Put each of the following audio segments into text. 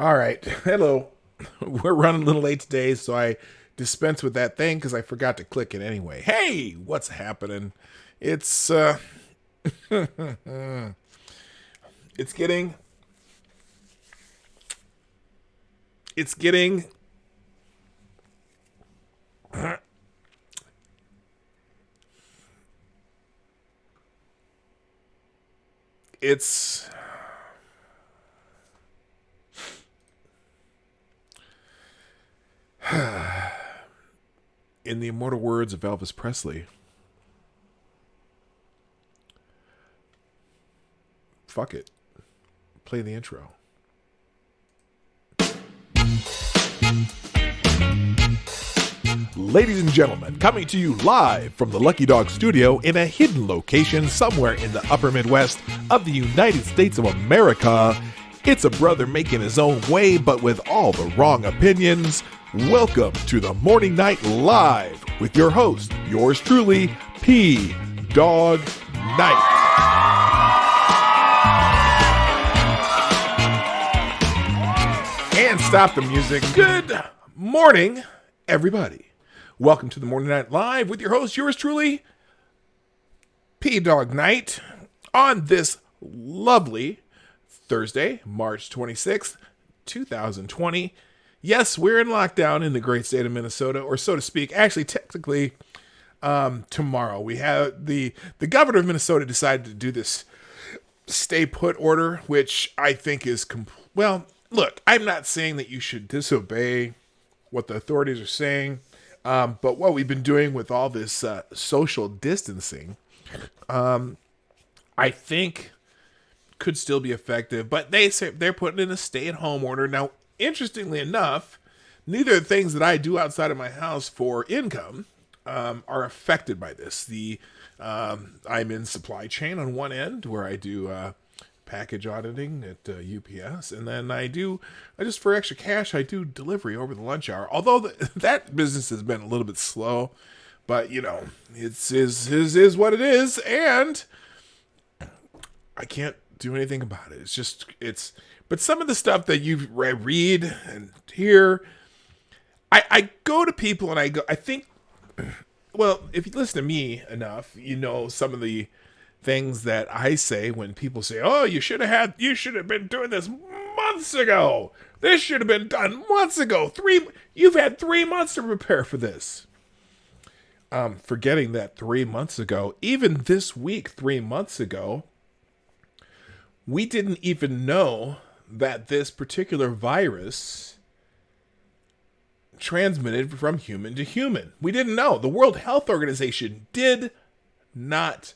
All right. Hello. We're running a little late today, so I dispense with that thing because I forgot to click it anyway. Hey, what's happening? It's it's getting it's getting it's in the immortal words of Elvis Presley. Fuck it. Play the intro. Ladies and gentlemen, coming to you live from the Lucky Dog studio in a hidden location somewhere in the upper Midwest of the United States of America, it's a brother making his own way but with all the wrong opinions. Welcome to the Morning Night Live with your host, yours truly, PDawg Night. And stop the music. Good morning, everybody. Welcome to the Morning Night Live with your host, yours truly, PDawg Night, on this lovely Thursday, March 26th, 2020. Yes, we're in lockdown in the great state of Minnesota, or so to speak. Actually, technically, tomorrow. We have the governor of Minnesota decided to do this stay put order, which I think is, well, look, I'm not saying that you should disobey what the authorities are saying, but what we've been doing with all this social distancing, I think could still be effective. But they say they're putting in a stay-at-home order. Now, interestingly enough, neither of the things that I do outside of my house for income are affected by this. I'm in supply chain on one end where I do package auditing at UPS, and then I just for extra cash, I do delivery over the lunch hour. Although that business has been a little bit slow, but you know, it's is what it is, and I can't do anything about it. But some of the stuff that you read and hear, I go to people and I think, well, if you listen to me enough, you know some of the things that I say when people say, "Oh, you should have been doing this months ago. This should have been done months ago. You've had 3 months to prepare for this." Forgetting that 3 months ago, even this week, 3 months ago, we didn't even know that this particular virus transmitted from human to human. We didn't know. The World Health Organization did not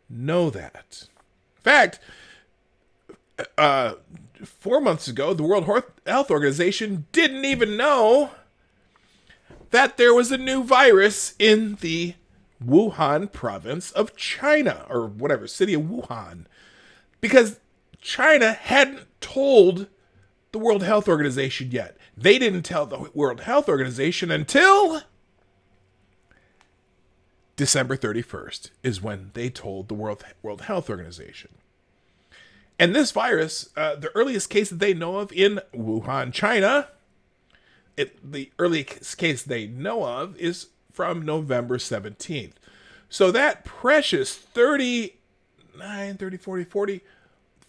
know that. In fact, 4 months ago, the World Health Organization didn't even know that there was a new virus in the Wuhan province of China, or whatever, city of Wuhan, because China hadn't told the World Health Organization yet. They didn't tell the World Health Organization until December 31st is when they told the World Health Organization. And this virus, the earliest case that they know of in Wuhan, China, the earliest case they know of is from November 17th. So that precious 39, 30, 40, 40,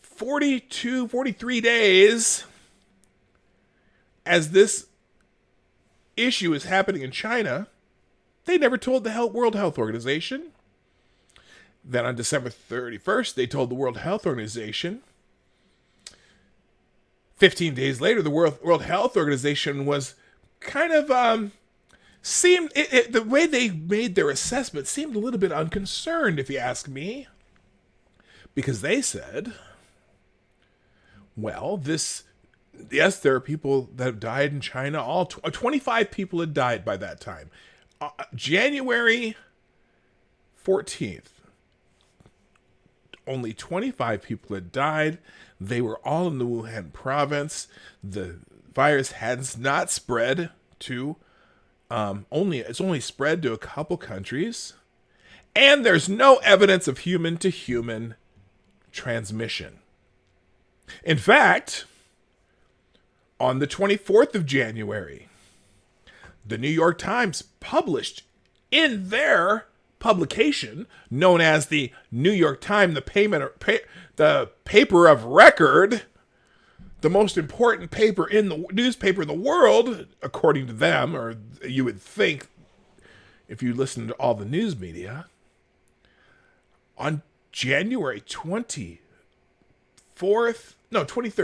42, 43 days as this issue is happening in China, they never told the World Health Organization. Then on December 31st, they told the World Health Organization. 15 days later, the World Health Organization was kind of, the way they made their assessment seemed a little bit unconcerned, if you ask me. Because they said, well, yes, there are people that have died in China. 25 people had died by that time. January 14th, only 25 people had died. They were all in the Wuhan province. The virus has not spread to it's only spread to a couple countries, and there's no evidence of human to human transmission. In fact, On the 24th of January, the New York Times published in their publication, known as the New York Times, the paper of record, the most important paper in the newspaper in the world, according to them, or you would think if you listen to all the news media. On January 23rd,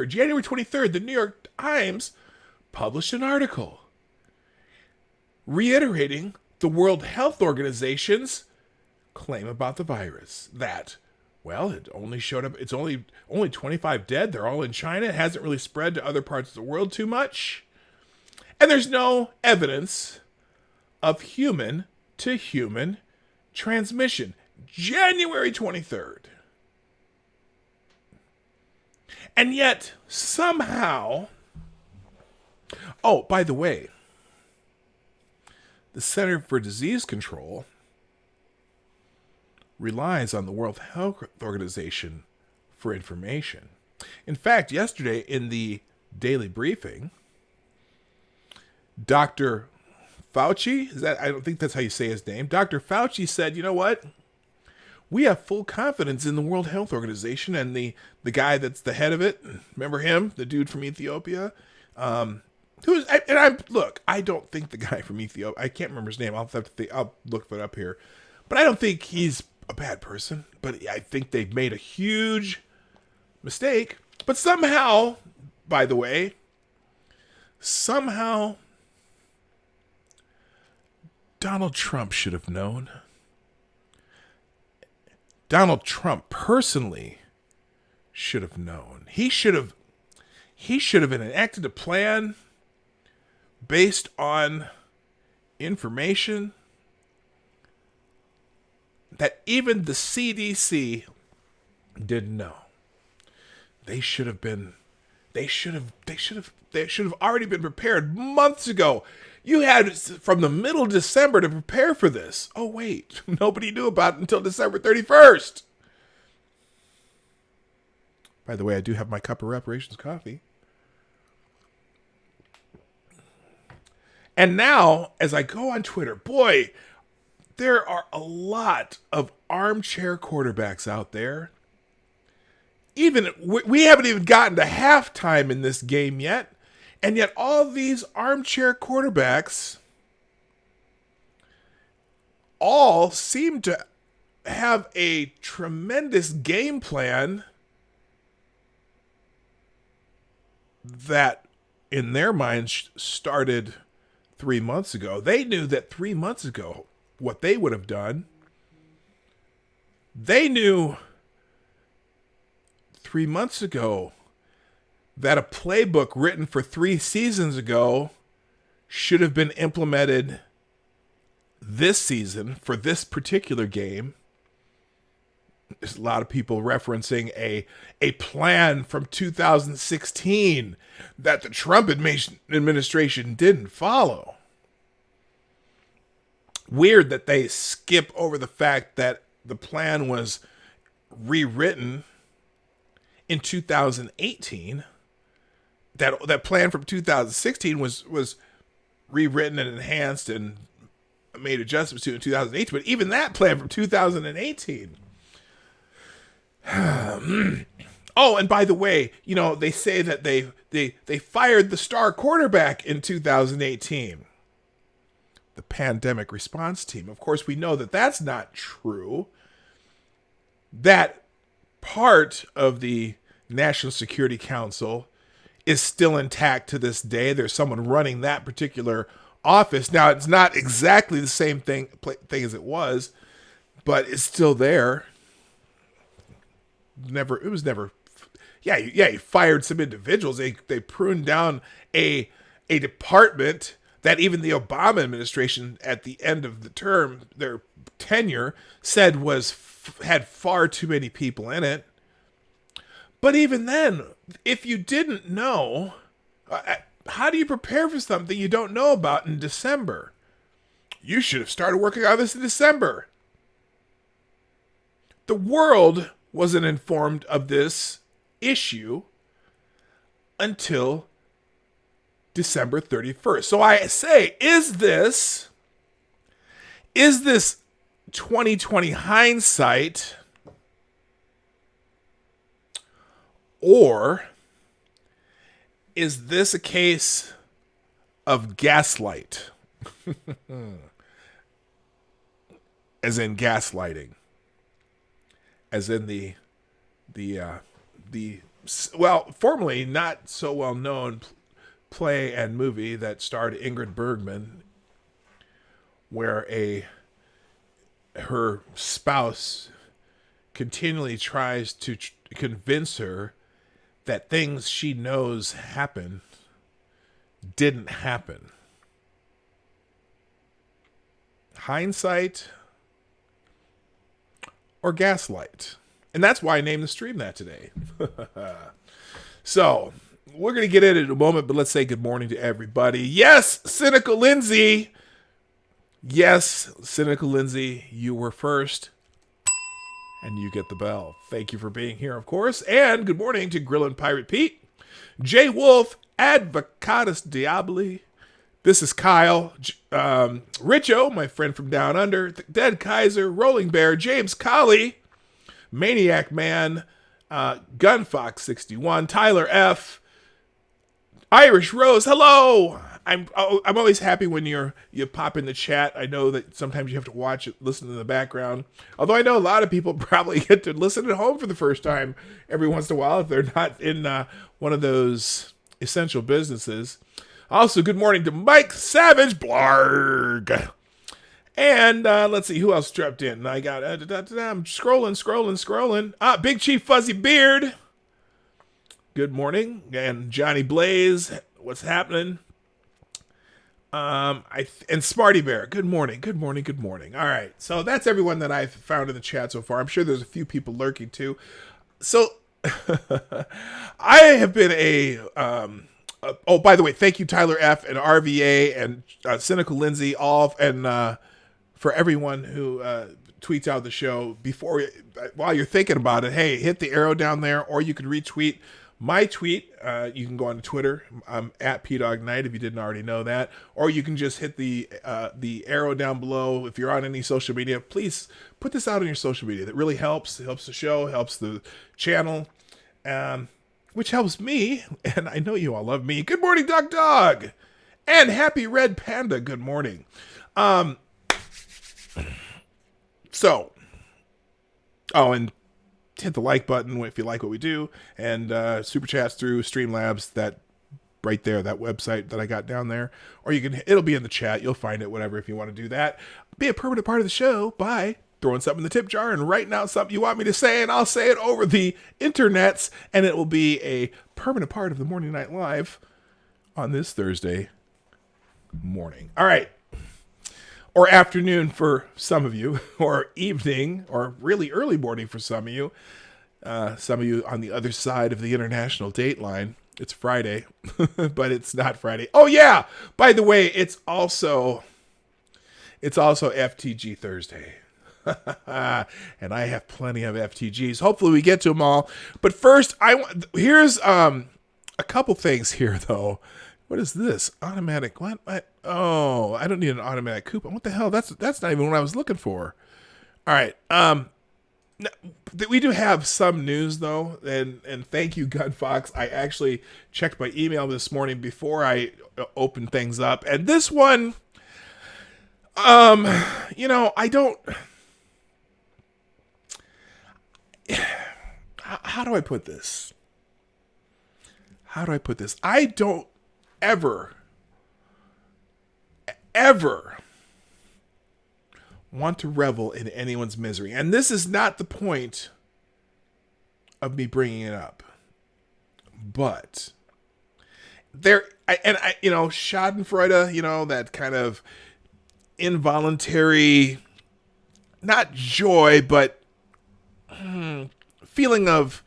January 23rd, the New York Times published an article reiterating the World Health Organization's claim about the virus. That, well, it only showed up, it's only 25 dead. They're all in China. It hasn't really spread to other parts of the world too much. And there's no evidence of human-to-human transmission. January 23rd. And yet, somehow... Oh, by the way, the Center for Disease Control relies on the World Health Organization for information. In fact, yesterday in the daily briefing, Dr. Fauci, I don't think that's how you say his name. Dr. Fauci said, you know what? We have full confidence in the World Health Organization and the guy that's the head of it. Remember him, the dude from Ethiopia? I don't think the guy from Ethiopia, I can't remember his name. I'll look that up here. But I don't think he's a bad person. But I think they've made a huge mistake. But somehow, by the way, Donald Trump should have known. Donald Trump personally should have known. He should have enacted a plan based on information that even the CDC didn't know. They should have already been prepared months ago. You had from the middle of December to prepare for this. Oh, wait. Nobody knew about it until December 31st. By the way, I do have my cup of reparations coffee. And now, as I go on Twitter, boy, there are a lot of armchair quarterbacks out there. Even we haven't even gotten to halftime in this game yet. And yet all these armchair quarterbacks all seem to have a tremendous game plan that, in their minds, started 3 months ago. They knew that 3 months ago what they would have done. They knew 3 months ago that a playbook written for 3 seasons ago should have been implemented this season for this particular game. There's a lot of people referencing a plan from 2016 that the Trump administration didn't follow. Weird that they skip over the fact that the plan was rewritten in 2018. That plan from 2016 was rewritten and enhanced and made adjustments to in 2018. But even that plan from 2018. Oh, and by the way, they say that they fired the star quarterback in 2018. The pandemic response team. Of course, we know that that's not true. That part of the National Security Council is still intact to this day. There's someone running that particular office. Now, it's not exactly the same thing as it was, but it's still there. You fired some individuals. They pruned down a department that even the Obama administration at the end of the term, their tenure, said had far too many people in it. But even then, if you didn't know, how do you prepare for something you don't know about in December? You should have started working on this in December. The world wasn't informed of this issue until December 31st. So I say, is this 2020 hindsight, or is this a case of gaslight? As in gaslighting. As in the well, formerly not so well known play and movie that starred Ingrid Bergman, where her spouse continually tries to convince her that things she knows happen didn't happen. Hindsight or gaslight? And that's why I named the stream that today. So, we're going to get in a moment, but let's say good morning to everybody. Yes, Cynical Lindsay. Yes, Cynical Lindsay, you were first. And you get the bell. Thank you for being here, of course. And good morning to Grillin' Pirate Pete, Jay Wolf, Advocatus Diaboli. This is Kyle, Richo, my friend from down under, Dead Kaiser, Rolling Bear, James Colley, Maniac Man, Gunfox 61, Tyler F, Irish Rose. Hello. I'm always happy when you pop in the chat. I know that sometimes you have to watch it, listen in the background. Although I know a lot of people probably get to listen at home for the first time every once in a while if they're not in one of those essential businesses. Also, good morning to Mike Savage, Blarg. And let's see who else dropped in. I got I'm scrolling. Big Chief Fuzzy Beard. Good morning. And Johnny Blaze, what's happening? And Smarty Bear, good morning. All right, so that's everyone that I've found in the chat so far. I'm sure there's a few people lurking too. So I have been oh, by the way, thank you Tyler F and RVA and Cynical Lindsay, all, and for everyone who tweets out the show while you're thinking about it. Hey, hit the arrow down there, or you can retweet my tweet. You can go on Twitter. I'm at PDawg Night if you didn't already know that. Or you can just hit the arrow down below. If you're on any social media, please put this out on your social media. That really helps. It helps the show, helps the channel, which helps me. And I know you all love me. Good morning, Doc Dog. And Happy Red Panda, good morning. And hit the like button if you like what we do, and super chats through Streamlabs, that right there, that website that I got down there, or it'll be in the chat, you'll find it, whatever, if you want to do that. Be a permanent part of the show by throwing something in the tip jar and writing out something you want me to say, and I'll say it over the internets, and it will be a permanent part of the Morning Night Live on this Thursday morning. All right. Or afternoon for some of you, or evening, or really early morning for some of you. Some of you on the other side of the international date line. It's Friday, but it's not Friday. Oh yeah! By the way, it's also FTG Thursday. And I have plenty of FTGs. Hopefully we get to them all. But first, here's a couple things here, though. What is this? Automatic, what? Oh, I don't need an automatic coupon. What the hell? That's not even what I was looking for. All right. We do have some news, though, and thank you, Gunfox. I actually checked my email this morning before I opened things up. And this one, I don't... How do I put this? I don't ever want to revel in anyone's misery. And this is not the point of me bringing it up. But Schadenfreude, that kind of involuntary, not joy, but feeling of,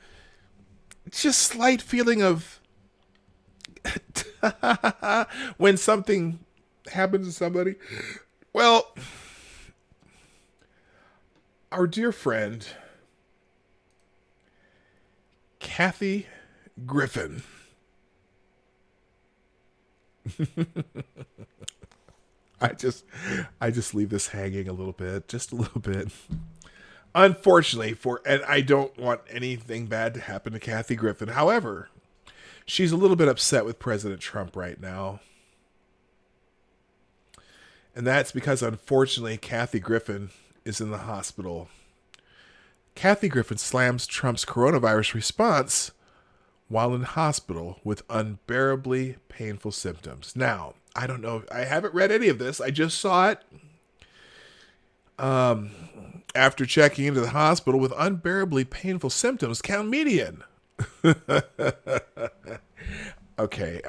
just slight feeling of, when something happens to somebody. Well, our dear friend Kathy Griffin I just I just leave this hanging a little bit, just a little bit. Unfortunately and I don't want anything bad to happen to Kathy Griffin. However, she's a little bit upset with President Trump right now. And that's because unfortunately Kathy Griffin is in the hospital. Kathy Griffin slams Trump's coronavirus response while in hospital with unbearably painful symptoms. Now, I don't know. I haven't read any of this. I just saw it after checking into the hospital with unbearably painful symptoms. Comedian. Okay.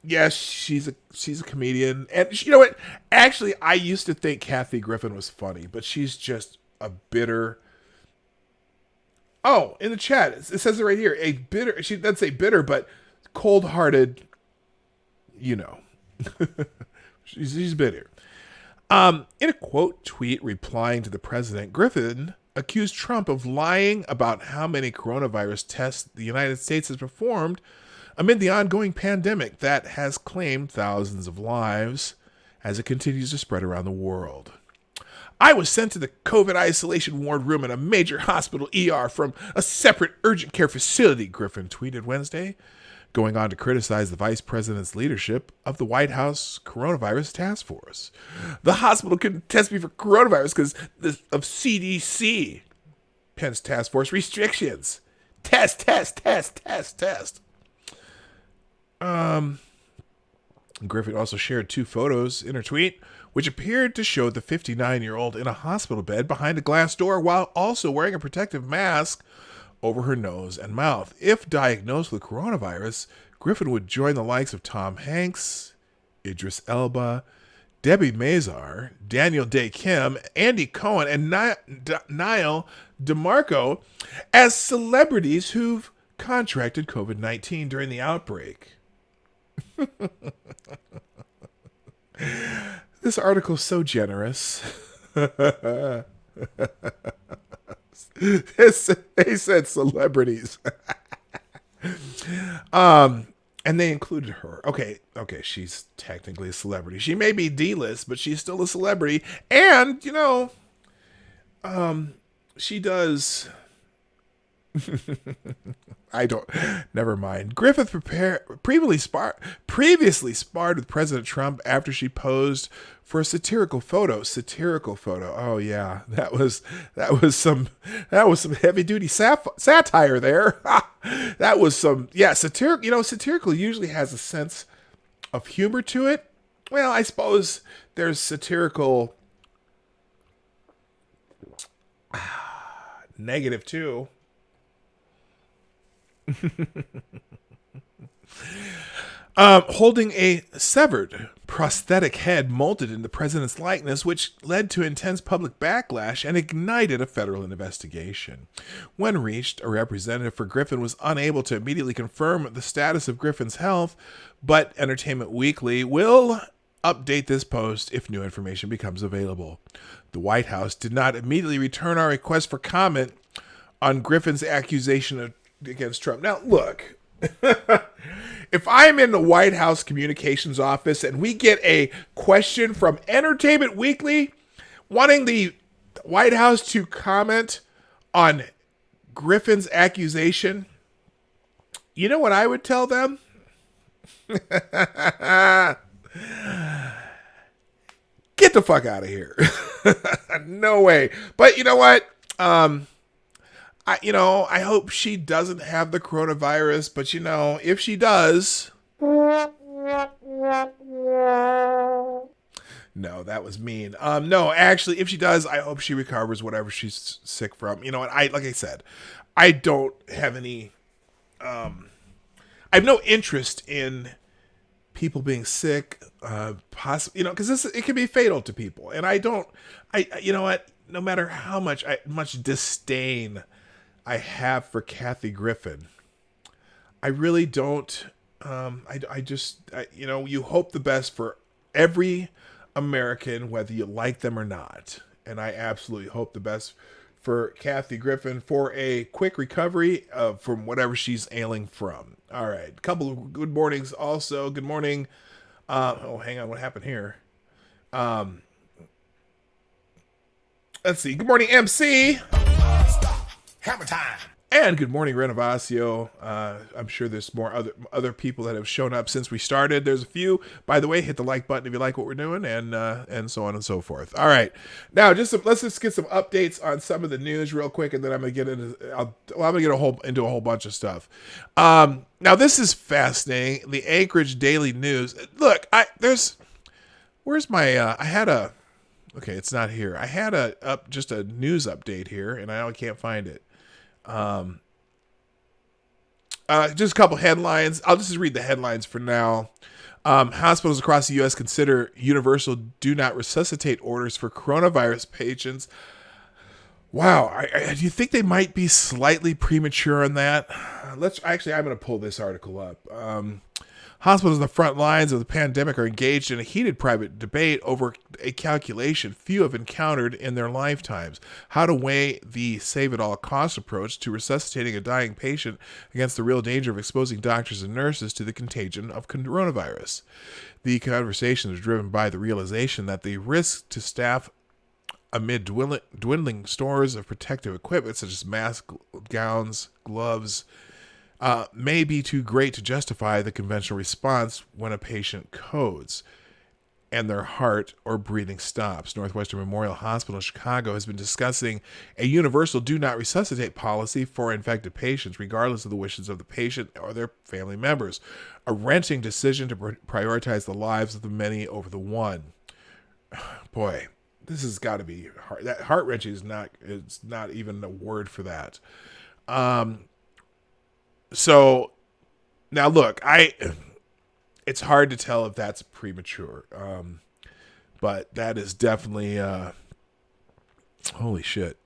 Yes, she's a comedian. And you know what? Actually, I used to think Kathy Griffin was funny, but she's just a bitter... Oh, in the chat, it says it right here. A bitter, she doesn't say bitter, but cold-hearted, you know. she's bitter. In a quote tweet replying to the president, Griffin accused Trump of lying about how many coronavirus tests the United States has performed amid the ongoing pandemic that has claimed thousands of lives as it continues to spread around the world. I was sent to the COVID isolation ward room in a major hospital ER from a separate urgent care facility, Griffin tweeted Wednesday, going on to criticize the vice president's leadership of the White House coronavirus task force. The hospital couldn't test me for coronavirus because of CDC, Pence task force restrictions. Test. Griffin also shared 2 photos in her tweet, which appeared to show the 59-year-old in a hospital bed behind a glass door while also wearing a protective mask over her nose and mouth. If diagnosed with coronavirus, Griffin would join the likes of Tom Hanks, Idris Elba, Debbie Mazar, Daniel Day Kim, Andy Cohen, and Niall DeMarco as celebrities who've contracted COVID-19 during the outbreak. This article's so generous. They said celebrities. And they included her. Okay, she's technically a celebrity. She may be D-list, but she's still a celebrity. And, you know, she does... Never mind. Griffith previously sparred with President Trump after she posed for a satirical photo. Oh yeah, that was some heavy duty satire there. That was some satirical. You know, satirical usually has a sense of humor to it. Well, I suppose there's satirical negative too. Holding a severed prosthetic head molded in the president's likeness, which led to intense public backlash and ignited a federal investigation. When reached, a representative for Griffin was unable to immediately confirm the status of Griffin's health, but Entertainment Weekly will update this post if new information becomes available. The White House did not immediately return our request for comment on Griffin's accusation against Trump. Now, look, if I'm in the White House communications office and we get a question from Entertainment Weekly wanting the White House to comment on Griffin's accusation, you know what I would tell them? Get the fuck out of here. No way. But you know what? I hope she doesn't have the coronavirus, but if she does... No, that was mean. No, actually, if she does, I hope she recovers whatever she's sick from. You know what? Like I said, I don't have any... I have no interest in people being sick, because it can be fatal to people. And you know what? No matter how much disdain I have for Kathy Griffin, I really don't. You hope the best for every American, whether you like them or not. And I absolutely hope the best for Kathy Griffin for a quick recovery from whatever she's ailing from. All right. A couple of good mornings also. Good morning, Oh, hang on. What happened here? Um, let's see. Good morning, MC. Hammer time. And good morning, Renovasio. I'm sure there's more other people that have shown up since we started. There's a few. By the way, hit the like button if you like what we're doing, and so on and so forth. All right, now let's just get some updates on some of the news real quick, and then I'm gonna get into into a whole bunch of stuff. Now this is fascinating. The Anchorage Daily News. Look, where's my I had a okay, it's not here. I had just a news update here, and I can't find it. Just a couple headlines. I'll just read the headlines for now. Hospitals across the U.S. consider universal do not resuscitate orders for coronavirus patients. Wow. Do you think they might be slightly premature on that? I'm going to pull this article up. Hospitals on the front lines of the pandemic are engaged in a heated private debate over a calculation few have encountered in their lifetimes: how to weigh the save-at-all-cost approach to resuscitating a dying patient against the real danger of exposing doctors and nurses to the contagion of coronavirus. The conversation is driven by the realization that the risk to staff amid dwindling stores of protective equipment such as masks, gowns, gloves, may be too great to justify the conventional response when a patient codes and their heart or breathing stops. Northwestern Memorial Hospital in Chicago has been discussing a universal do not resuscitate policy for infected patients, regardless of the wishes of the patient or their family members. A wrenching decision to prioritize the lives of the many over the one. Boy, this has got to be hard. That heart-wrenching it's not even a word for that. So now look, it's hard to tell if that's premature. But that is definitely, holy shit.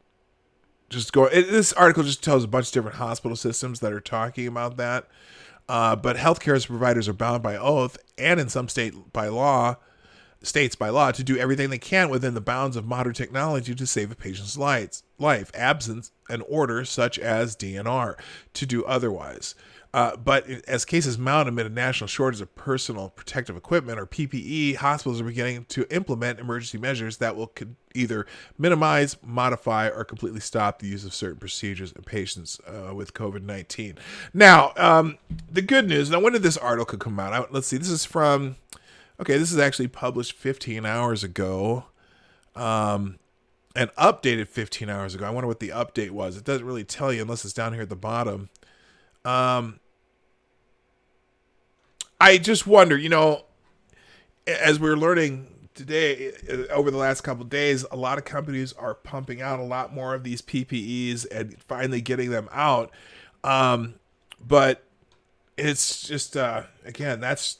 This article just tells a bunch of different hospital systems that are talking about that. But healthcare providers are bound by oath and in some states by law to do everything they can within the bounds of modern technology to save a patient's life, absent an order such as DNR to do otherwise. But as cases mount amid a national shortage of personal protective equipment, or PPE, hospitals are beginning to implement emergency measures that will either minimize, modify, or completely stop the use of certain procedures in patients with COVID-19. Now, the good news. Now, when did this article come out? Let's see. This is from... Okay, this is actually published 15 hours ago, and updated 15 hours ago. I wonder what the update was. It doesn't really tell you unless it's down here at the bottom. I just wonder, as we're learning today, over the last couple of days, a lot of companies are pumping out a lot more of these PPEs and finally getting them out. But it's just, again, that's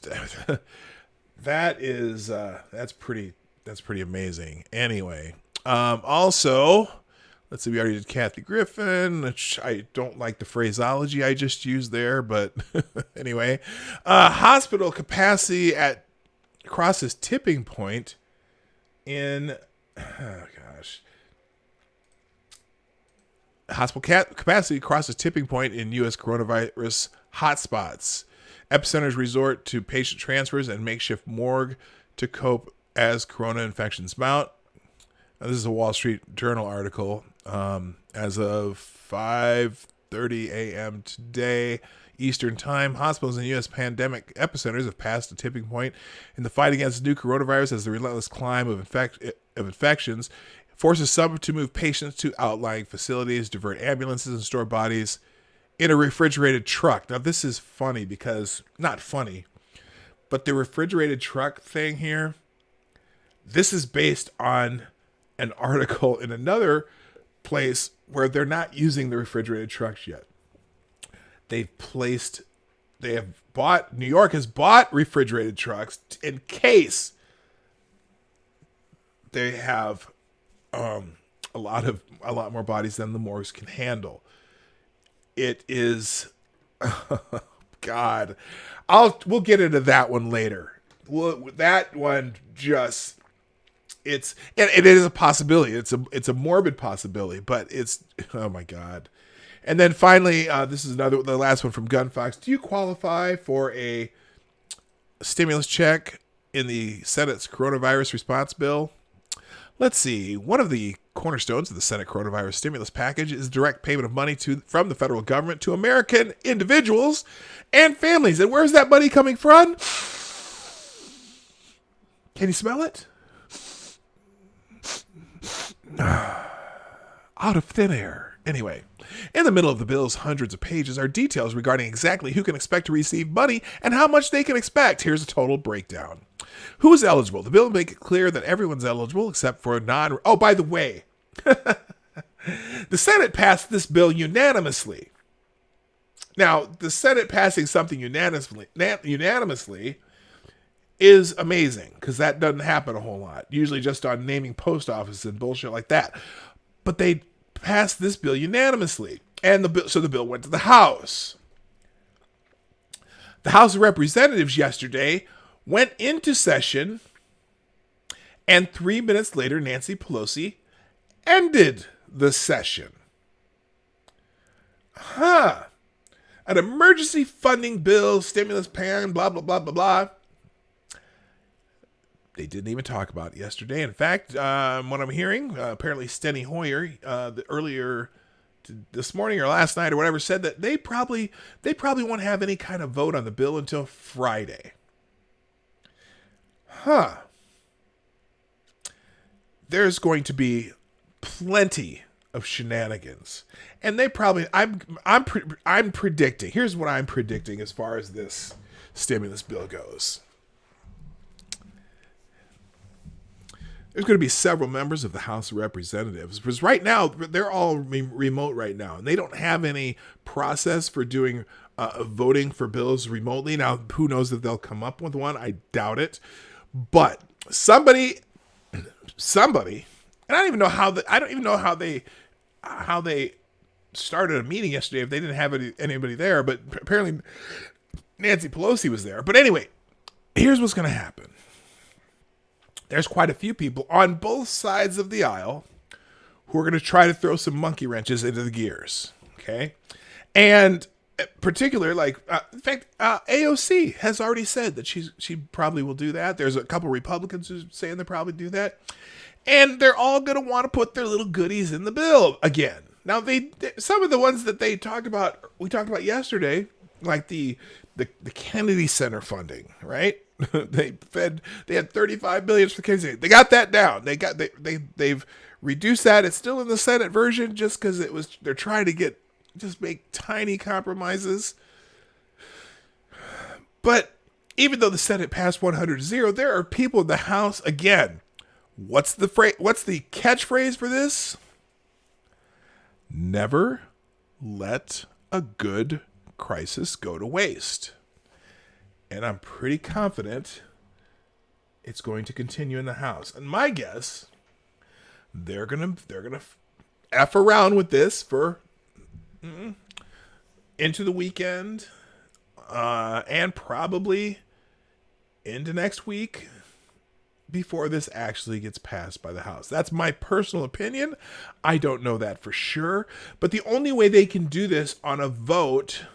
pretty amazing. Anyway, also, let's see, we already did Kathy Griffin, which I don't like the phraseology I just used there, but anyway, hospital capacity crosses tipping point in, hospital capacity crosses tipping point in U.S. coronavirus hotspots. Epicenters resort to patient transfers and makeshift morgue to cope as corona infections mount. Now, this is a Wall Street Journal article. As of 5:30 a.m. today, Eastern Time, hospitals in U.S. pandemic epicenters have passed a tipping point in the fight against the new coronavirus as the relentless climb of infections forces some to move patients to outlying facilities, divert ambulances, and store bodies in a refrigerated truck. Now, this is funny because, not funny, but the refrigerated truck thing here, this is based on an article in another place where they're not using the refrigerated trucks yet. New York has bought refrigerated trucks in case they have a lot more bodies than the morgues can handle. It is, God, we'll get into that one later. That one just, it is a possibility. It's a morbid possibility, but it's, oh my God. And then finally, this is the last one from Gunfox. Do you qualify for a stimulus check in the Senate's coronavirus response bill. Let's see. One of the cornerstones of the Senate coronavirus stimulus package is direct payment of money from the federal government to American individuals and families. And where's that money coming from? Can you smell it? Out of thin air. Anyway, in the middle of the bill's hundreds of pages are details regarding exactly who can expect to receive money and how much they can expect. Here's a total breakdown. Who is eligible? The bill will make it clear that everyone's eligible except for non... Oh, by the way, the Senate passed this bill unanimously. Now, the Senate passing something unanimously is amazing because that doesn't happen a whole lot. Usually just on naming post offices and bullshit like that. But they passed this bill unanimously. And the bill went to the House. The House of Representatives yesterday went into session, and 3 minutes later, Nancy Pelosi ended the session. An emergency funding bill, stimulus plan, blah, blah, blah, blah, blah. They didn't even talk about it yesterday. In fact, what I'm hearing, apparently Steny Hoyer, earlier this morning or last night or whatever, said that they probably won't have any kind of vote on the bill until Friday. There's going to be plenty of shenanigans, and they probably I'm predicting. Here's what I'm predicting as far as this stimulus bill goes. There's going to be several members of the House of Representatives, because right now they're all remote right now, and they don't have any process for doing voting for bills remotely. Now, who knows if they'll come up with one? I doubt it. But somebody, and I don't even know how they started a meeting yesterday if they didn't have anybody there. But apparently, Nancy Pelosi was there. But anyway, here's what's going to happen. There's quite a few people on both sides of the aisle who are going to try to throw some monkey wrenches into the gears. Okay, and particularly, in fact, AOC has already said that she probably will do that. There's a couple Republicans who are saying they'll probably do that. And they're all going to want to put their little goodies in the bill again. Now, some of the ones that we talked about yesterday, like the Kennedy Center funding, right? They had $35 billion for the Kennedy Center. They got that down. They've reduced that. It's still in the Senate version just because they're trying to make tiny compromises. But even though the Senate passed 100-0, there are people in the House, again, what's the catchphrase for this? Never let a good crisis go to waste. And I'm pretty confident it's going to continue in the House. And my guess, they're gonna F around with this for into the weekend, and probably into next week before this actually gets passed by the House. That's my personal opinion. I don't know that for sure, but the only way they can do this on a vote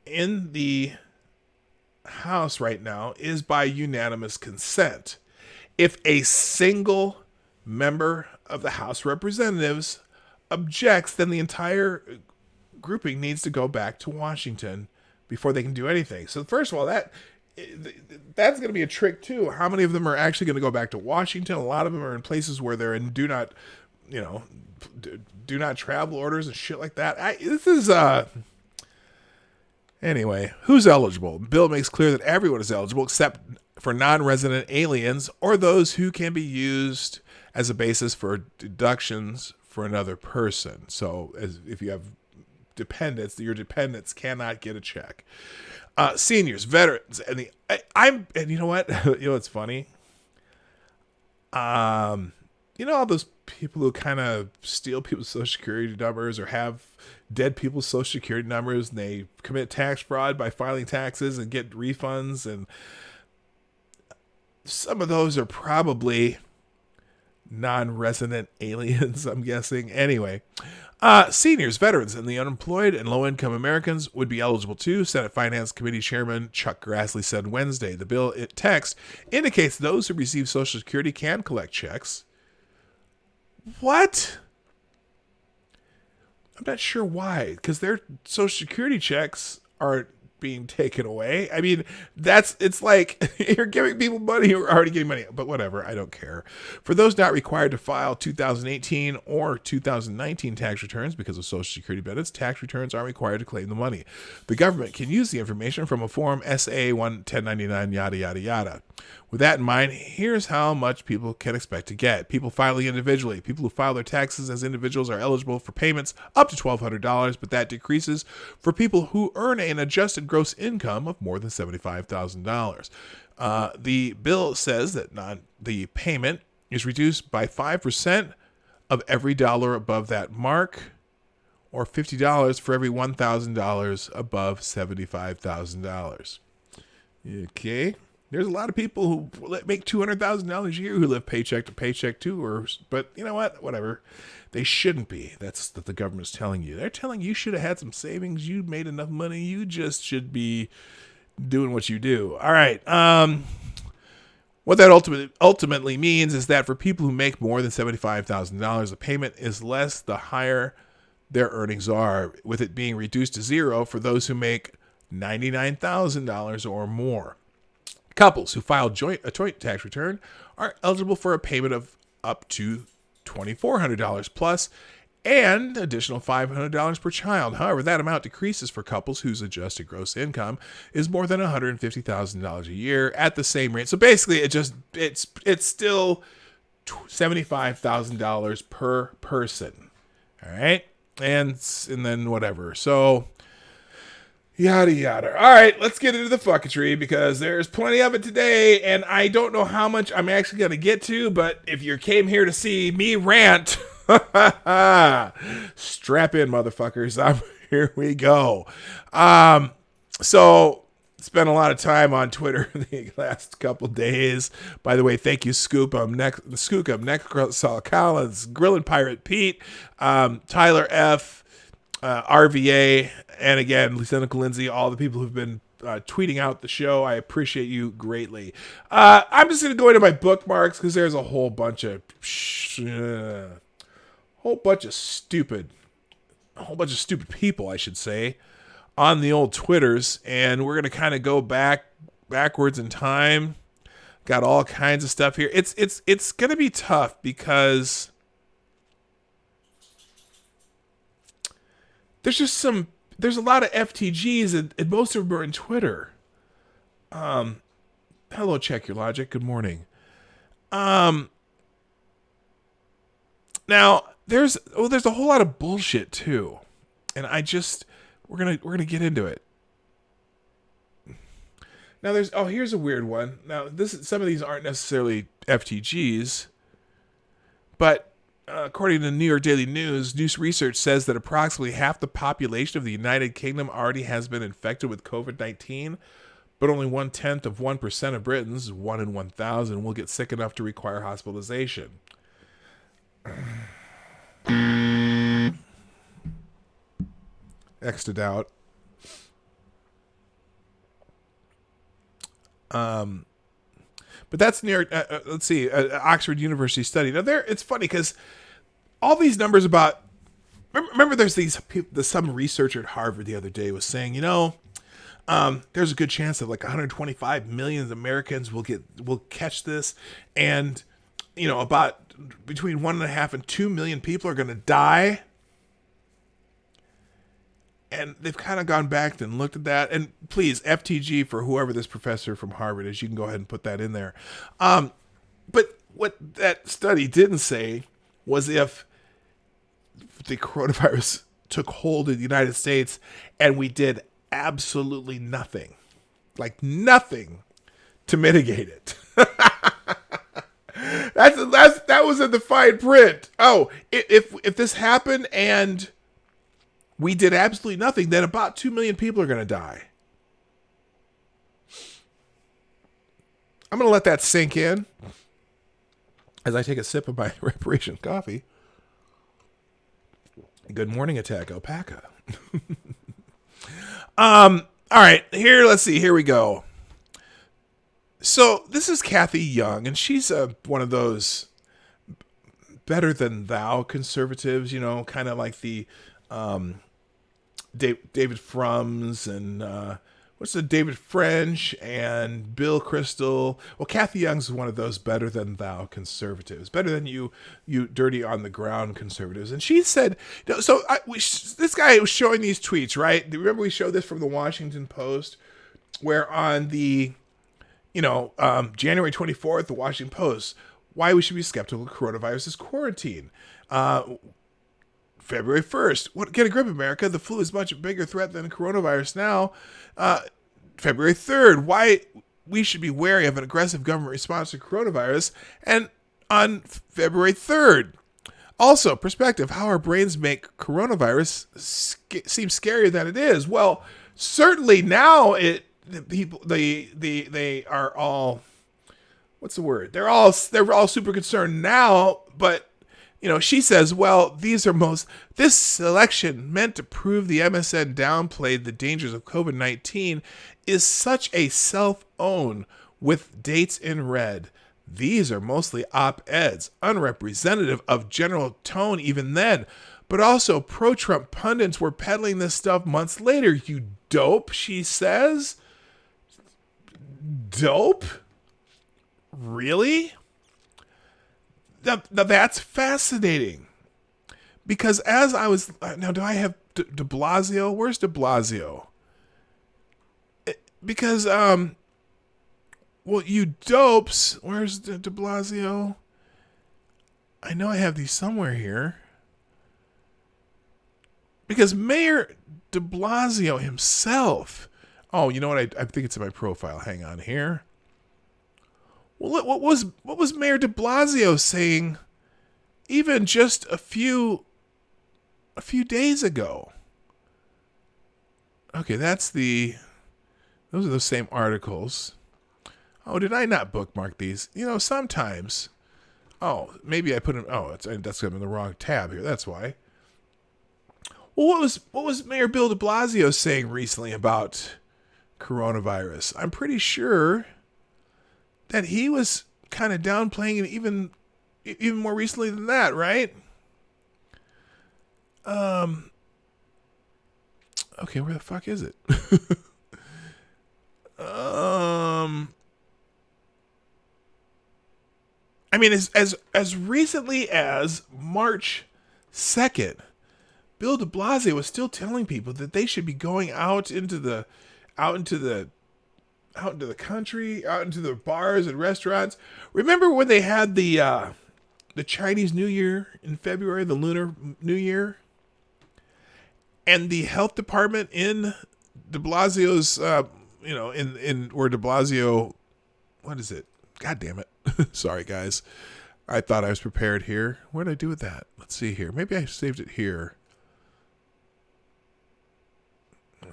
in the House right now is by unanimous consent. If a single member of the House of Representatives objects, then the entire grouping needs to go back to Washington before they can do anything. So first of all, that's going to be a trick too. How many of them are actually going to go back to Washington? A lot of them are in places where they're in do not travel orders and shit like that. Anyway, who's eligible? The bill makes clear that everyone is eligible except for non-resident aliens or those who can be used as a basis for deductions for another person. So if you have dependents, your dependents cannot get a check. Seniors, veterans, and you know what? You know what's funny? All those people who kind of steal people's Social Security numbers or have dead people's Social Security numbers, and they commit tax fraud by filing taxes and get refunds, and some of those are probably non-resident aliens, I'm guessing. Anyway, seniors, veterans, and the unemployed and low-income Americans would be eligible too, Senate Finance Committee Chairman Chuck Grassley said Wednesday. The bill text indicates those who receive Social Security can collect checks. What? I'm not sure why, because their Social Security checks are being taken away. I mean, it's like you're giving people money who are already getting money, but whatever, I don't care. For those not required to file 2018 or 2019 tax returns because of Social Security benefits, tax returns aren't required to claim the money. The government can use the information from a form SA 1099, yada, yada, yada. With that in mind, here's how much people can expect to get. People filing individually. People who file their taxes as individuals are eligible for payments up to $1,200, but that decreases for people who earn an adjusted gross income of more than $75,000. The bill says that the payment is reduced by 5% of every dollar above that mark, or $50 for every $1,000 above $75,000. Okay. There's a lot of people who make $200,000 a year who live paycheck to paycheck too, but you know what? Whatever. They shouldn't be. That's what the government's telling you. They're telling you should have had some savings. You made enough money. You just should be doing what you do. All right. What that ultimately means is that for people who make more than $75,000, the payment is less the higher their earnings are, with it being reduced to zero for those who make $99,000 or more. Couples who file a joint tax return are eligible for a payment of up to $2,400 plus and additional $500 per child. However, that amount decreases for couples whose adjusted gross income is more than $150,000 a year at the same rate. So basically, it's still $75,000 per person. All right, and then whatever. So. Yada, yada. All right, let's get into the fucketry because there's plenty of it today, and I don't know how much I'm actually going to get to, but if you came here to see me rant, strap in, motherfuckers. Here we go. So, spent a lot of time on Twitter the last couple days. By the way, thank you, Scoop Up, Next Collins, Grillin' Pirate Pete, Tyler F., RVA, and again, Lieutenant Lindsay, all the people who've been tweeting out the show. I appreciate you greatly. I'm just going to go into my bookmarks because there's a whole bunch of stupid people, I should say, on the old Twitters, and we're going to kind of go backwards in time. Got all kinds of stuff here. It's going to be tough because there's a lot of FTGs and most of them are in Twitter. Hello, Check Your Logic. Good morning. Now there's a whole lot of bullshit too. And we're gonna get into it. Now here's a weird one. Now some of these aren't necessarily FTGs, but according to the New York Daily News, new research says that approximately half the population of the United Kingdom already has been infected with COVID-19, but only 0.1% of Britons, 1 in 1,000, will get sick enough to require hospitalization. X to doubt. But that's near, let's see, Oxford University study. Now, it's funny because all these numbers about, remember there's some researcher at Harvard the other day was saying, there's a good chance that like 125 million Americans will catch this, and, about between 1.5 and 2 million people are going to die. And they've kind of gone back and looked at that. And please, FTG for whoever this professor from Harvard is, you can go ahead and put that in there. But what that study didn't say was if the coronavirus took hold in the United States and we did absolutely nothing, like nothing to mitigate it. That was in the fine print. Oh, if this happened and we did absolutely nothing, then about 2 million people are going to die. I'm going to let that sink in. as I take a sip of my reparation coffee. Good morning, Attack Alpaca. All right, let's see. Here we go. So this is Kathy Young, and she's one of those better than thou conservatives, kind of like the David Frums and what's the David French and Bill Kristol. Well, Kathy Young's one of those better than thou conservatives, better than you dirty on the ground conservatives. And she said, this guy was showing these tweets, right? Remember we showed this from the Washington Post, where on the January 24th, the Washington Post, why we should be skeptical of coronavirus is quarantine. February 1st, get a grip, America. The flu is much a bigger threat than coronavirus now. February 3rd, why we should be wary of an aggressive government response to coronavirus. And on February 3rd, also, perspective, how our brains make coronavirus seem scarier than it is. Well, certainly now they are all, what's the word? They're all super concerned now, but she says, well, this election meant to prove the MSN downplayed the dangers of COVID-19 is such a self-own with dates in red. These are mostly op-eds, unrepresentative of general tone even then, but also pro-Trump pundits were peddling this stuff months later. You dope, she says. Dope? Really? Now that's fascinating, because as I was now, do I have de Blasio? Where's de Blasio? Because well, you dopes. Where's de Blasio? I know I have these somewhere here. Because Mayor de Blasio himself. Oh, you know what? I think it's in my profile. Hang on here. Well, what was Mayor de Blasio saying even just a few days ago? Okay, those are the same articles. Oh, did I not bookmark these? Sometimes. Oh, maybe I put them. Oh, that's in the wrong tab here. That's why. Well, what was Mayor Bill de Blasio saying recently about coronavirus? I'm pretty sure that he was kind of downplaying it even more recently than that, right? Okay, where the fuck is it? I mean, as recently as March 2nd, Bill de Blasio was still telling people that they should be going out into the country, out into the bars and restaurants. Remember when they had the Chinese New Year in February, the Lunar New Year? And the health department in de Blasio's, in where de Blasio, what is it? God damn it. Sorry, guys. I thought I was prepared here. What did I do with that? Let's see here. Maybe I saved it here.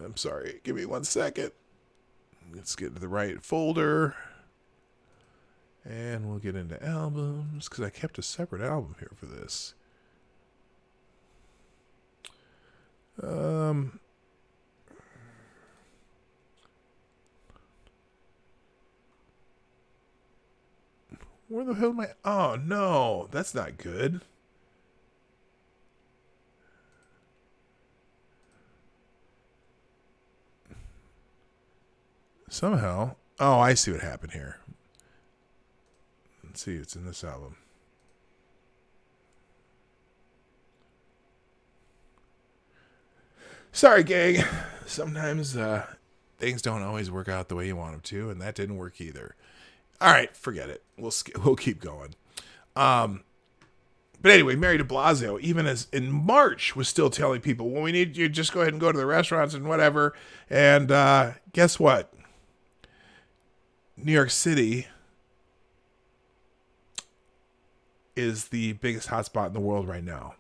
I'm sorry. Give me 1 second. Let's get to the right folder. And we'll get into albums, because I kept a separate album here for this. Where the hell am I? Oh, no. That's not good. Somehow. Oh, I see what happened here. Let's see. It's in this album. Sorry, gang. Sometimes things don't always work out the way you want them to, and that didn't work either. All right, forget it. We'll keep going. But anyway, Mayor de Blasio, even as in March, was still telling people, well, we need you to just go ahead and go to the restaurants and whatever. And guess what? New York City is the biggest hotspot in the world right now.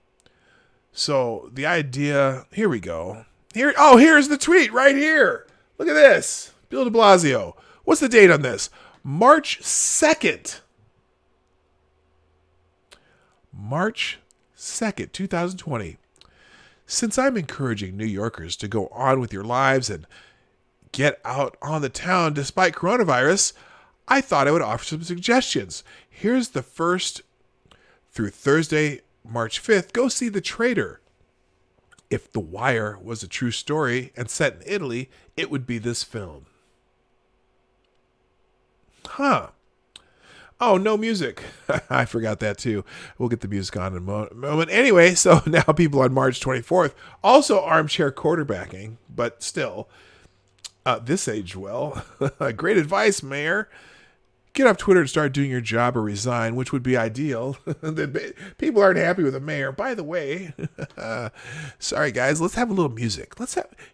So the idea, here we go. Here's the tweet right here. Look at this. Bill de Blasio. What's the date on this? March 2nd. March 2nd, 2020. Since I'm encouraging New Yorkers to go on with your lives and get out on the town despite coronavirus, I thought I would offer some suggestions. Here's the first through Thursday, March 5th. Go see The Traitor. If The Wire was a true story and set in Italy, it would be this film. Huh. Oh, no music. I forgot that too. We'll get the music on in a moment. Anyway, so now people on March 24th, also armchair quarterbacking, but still, this aged well. Great advice, Mayor. Get off Twitter and start doing your job or resign, which would be ideal. People aren't happy with the mayor. By the way, sorry guys, let's have a little music.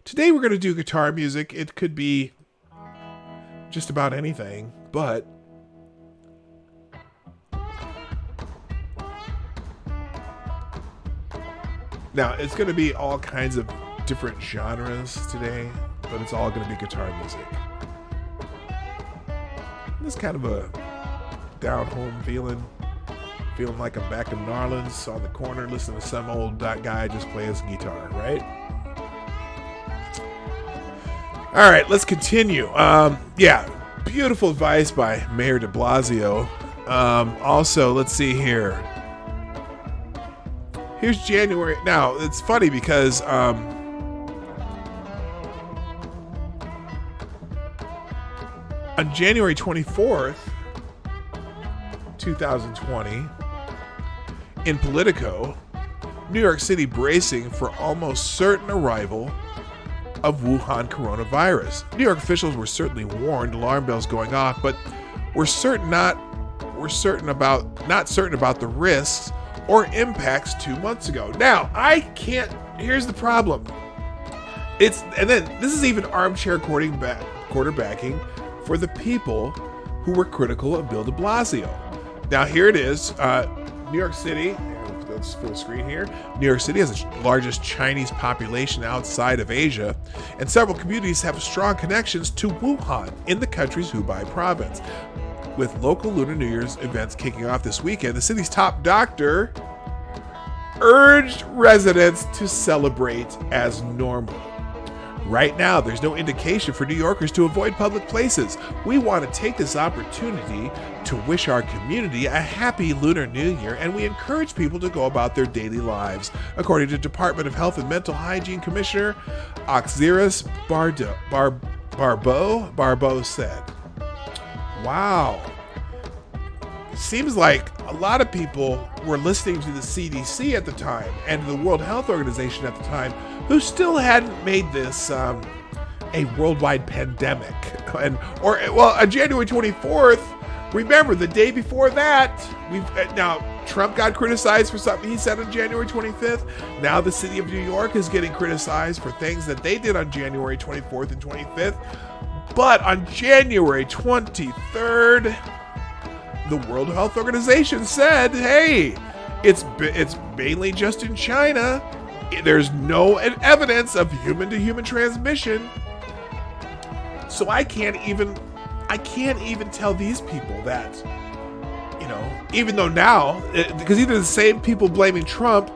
Today we're going to do guitar music. It could be just about anything, but now it's going to be all kinds of different genres today, but it's all going to be guitar music. It's kind of a down home feeling like I'm back in New Orleans on the corner listening to some old guy just play his guitar, right? All right, let's continue. Beautiful advice by Mayor de Blasio. Also, let's see here. Here's January. Now, it's funny because on January 24th, 2020, in Politico, New York City bracing for almost certain arrival of Wuhan coronavirus. New York officials were certainly warned, alarm bells going off, but not certain about the risks or impacts 2 months ago. Now, here's the problem. This is even armchair quarterbacking for the people who were critical of Bill de Blasio. Now, here it is. New York City, let's full screen here. New York City has the largest Chinese population outside of Asia, and several communities have strong connections to Wuhan in the country's Hubei province. With local Lunar New Year's events kicking off this weekend, the city's top doctor urged residents to celebrate as normal. Right now, there's no indication for New Yorkers to avoid public places. We want to take this opportunity to wish our community a happy Lunar New Year, and we encourage people to go about their daily lives, according to Department of Health and Mental Hygiene Commissioner Oxiris Barbeau said. Wow. Seems like a lot of people were listening to the CDC at the time and the World Health Organization at the time, who still hadn't made this a worldwide pandemic. On January 24th, remember the day before that, now Trump got criticized for something he said on January 25th. Now the city of New York is getting criticized for things that they did on January 24th and 25th. But on January 23rd, the World Health Organization said, hey, it's mainly just in China. There's no evidence of human-to-human transmission. So I can't even tell these people that, even though now, because either the same people blaming Trump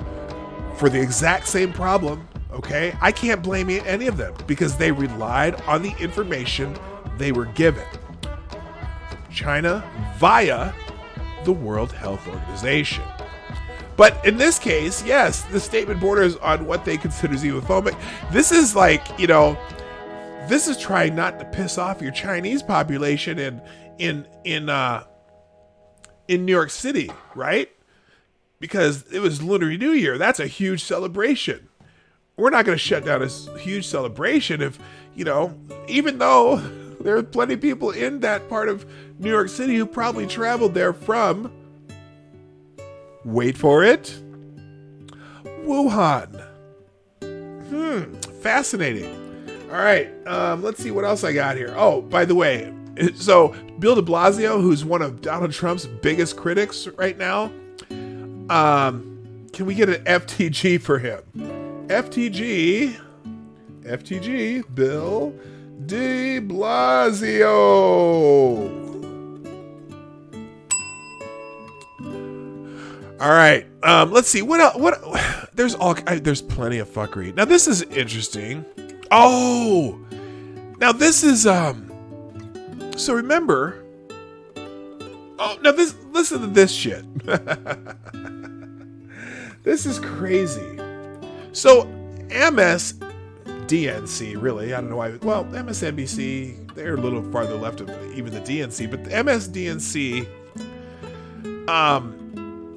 for the exact same problem, okay, I can't blame any of them because they relied on the information they were given. China via the World Health Organization. But in this case, yes, the statement borders on what they consider xenophobic. This is like, this is trying not to piss off your Chinese population in New York City, right? Because it was Lunar New Year. That's a huge celebration. We're not going to shut down a huge celebration if, even though there are plenty of people in that part of New York City who probably traveled there from, wait for it, Wuhan. Fascinating. All right, let's see what else I got here. Oh, by the way, so Bill de Blasio, who's one of Donald Trump's biggest critics right now, can we get an FTG for him? FTG, Bill de Blasio. All right. Let's see. What else? There's plenty of fuckery. Now this is interesting. Oh, now this is So remember. Oh, now listen to this shit. This is crazy. So MSDNC, really, I don't know why. Well, MSNBC, they're a little farther left of even the DNC, but the MSDNC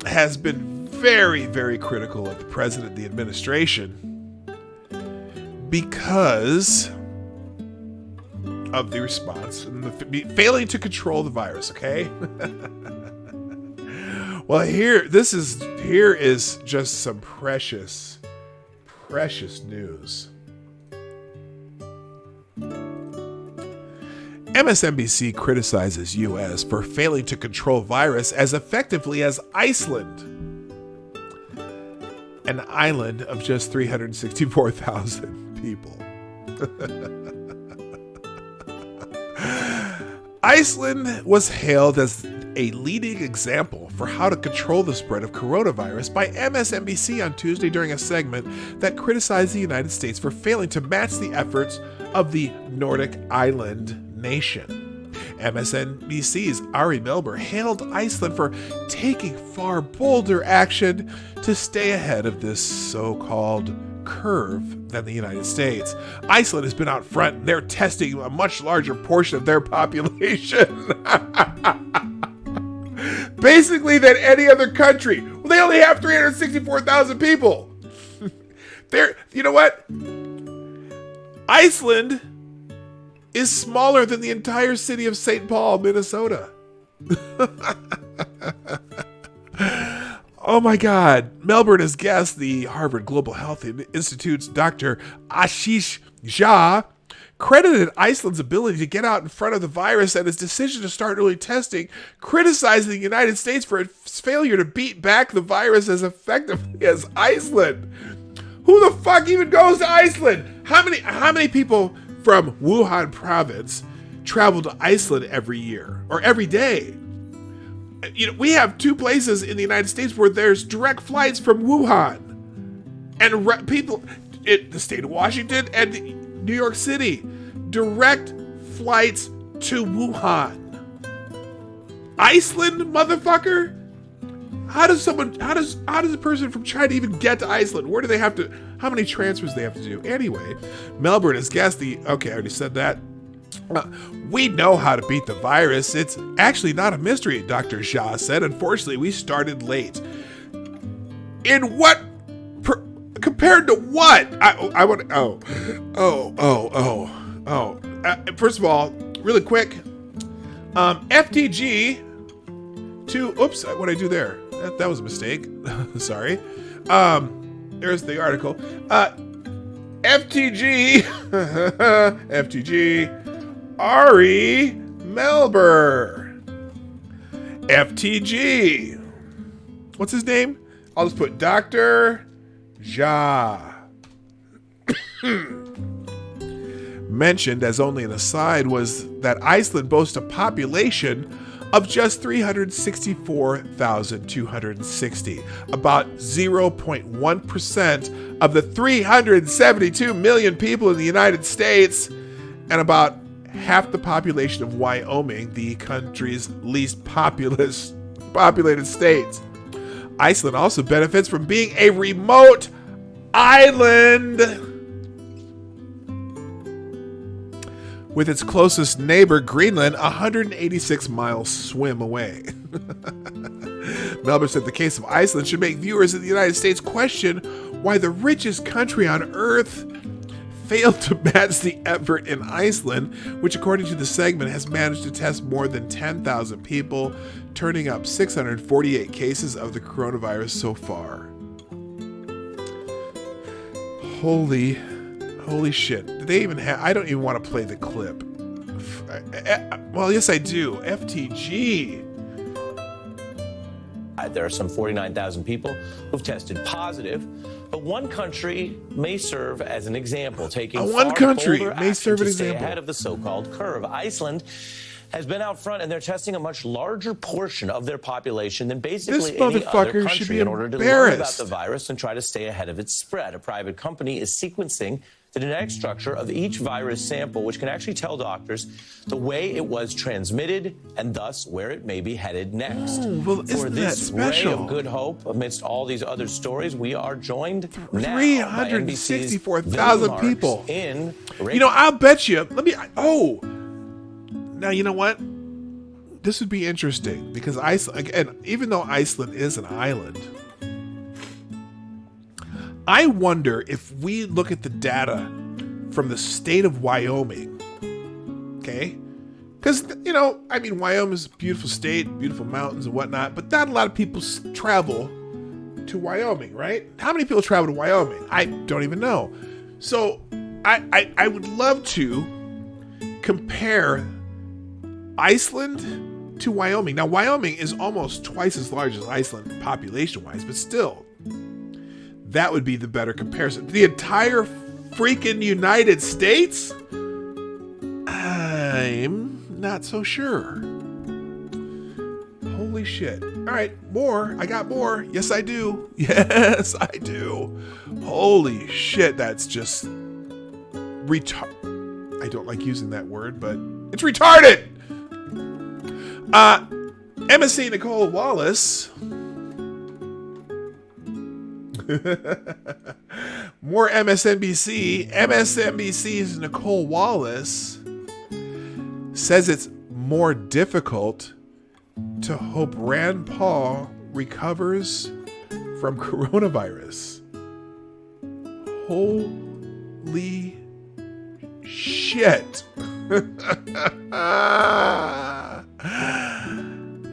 has been very, very critical of the president, the administration, because of the response and the failing to control the virus. Okay. Well, here is just some precious news. MSNBC criticizes U.S. for failing to control virus as effectively as Iceland, an island of just 364,000 people. Iceland was hailed as a leading example for how to control the spread of coronavirus by MSNBC on Tuesday during a segment that criticized the United States for failing to match the efforts of the Nordic island nation. MSNBC's Ari Melber hailed Iceland for taking far bolder action to stay ahead of this so-called curve than the United States. Iceland has been out front, and they're testing a much larger portion of their population. Basically than any other country. Well, they only have 364,000 people. You know what? Iceland is smaller than the entire city of St. Paul, Minnesota. Oh my God. Melbourne has guessed the Harvard Global Health Institute's Dr. Ashish Jha credited Iceland's ability to get out in front of the virus and its decision to start early testing, criticizing the United States for its failure to beat back the virus as effectively as Iceland. Who the fuck even goes to Iceland? How many people from Wuhan province travel to Iceland every year or every day? You know, we have two places in the United States where there's direct flights from Wuhan, and the state of Washington and New York City, direct flights to Wuhan. Iceland, motherfucker? How does a person from China even get to Iceland? Where do they have to, how many transfers do they have to do? Anyway, Melbourne has guessed okay, I already said that. We know how to beat the virus. It's actually not a mystery, Dr. Jha said. Unfortunately, we started late. In what, compared to what? I want to, first of all, really quick, FTG to, oops, what did I do there? That was a mistake. Sorry. There's the article. FTG, Ari Melber. FTG. What's his name? I'll just put Dr. Jha. Mentioned as only an aside was that Iceland boasts a population of just 364,260, about 0.1% of the 372 million people in the United States, and about half the population of Wyoming, the country's least populated state. Iceland also benefits from being a remote island, with its closest neighbor, Greenland, 186 miles swim away. Melbourne said the case of Iceland should make viewers in the United States question why the richest country on Earth failed to match the effort in Iceland, which according to the segment has managed to test more than 10,000 people, turning up 648 cases of the coronavirus so far. Holy shit. Did they even have, I don't even want to play the clip. Well, yes I do. FTG. There are some 49,000 people who've tested positive, but one country may serve as an example, taking one country may action serve to an stay example ahead of the so-called curve. Iceland has been out front, and they're testing a much larger portion of their population than basically This any other motherfucker should country be in order to learn about embarrassed. the virus and try to stay ahead of its spread. A private company is sequencing the genetic structure of each virus sample, which can actually tell doctors the way it was transmitted and thus where it may be headed next. well, For isn't that this ray special? of good hope amidst all these other stories, we are joined now by 364,000 NBC's people. In You know, I'll bet you. Now you know what? This would be interesting because Iceland, again, even though Iceland is an island, I wonder if we look at the data from the state of Wyoming, okay? Because, you know, I mean, Wyoming is a beautiful state, beautiful mountains and whatnot, but not a lot of people travel to Wyoming, right? How many people travel to Wyoming? I don't even know. So I would love to compare Iceland to Wyoming. Now, Wyoming is almost twice as large as Iceland population-wise, but still, that would be the better comparison. The entire freaking United States? I'm not so sure. Holy shit. All right, more. I got more. Yes, I do. Yes, I do. Holy shit, that's just I don't like using that word, but it's retarded. MSC Nicole Wallace. More MSNBC. MSNBC's Nicole Wallace says it's more difficult to hope Rand Paul recovers from coronavirus. Holy shit.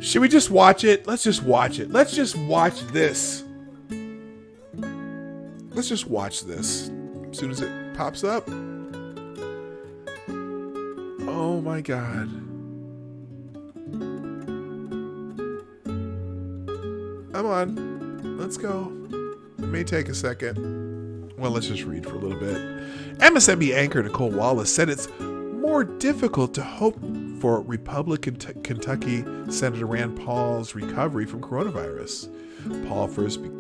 Should we just watch it? Let's just watch it. Let's just watch this. Let's just watch this as soon as it pops up. Oh my God. Come on. Let's go. It may take a second. Well, let's just read for a little bit. MSNBC anchor Nicole Wallace said it's more difficult to hope for Republican Kentucky Senator Rand Paul's recovery from coronavirus. Paul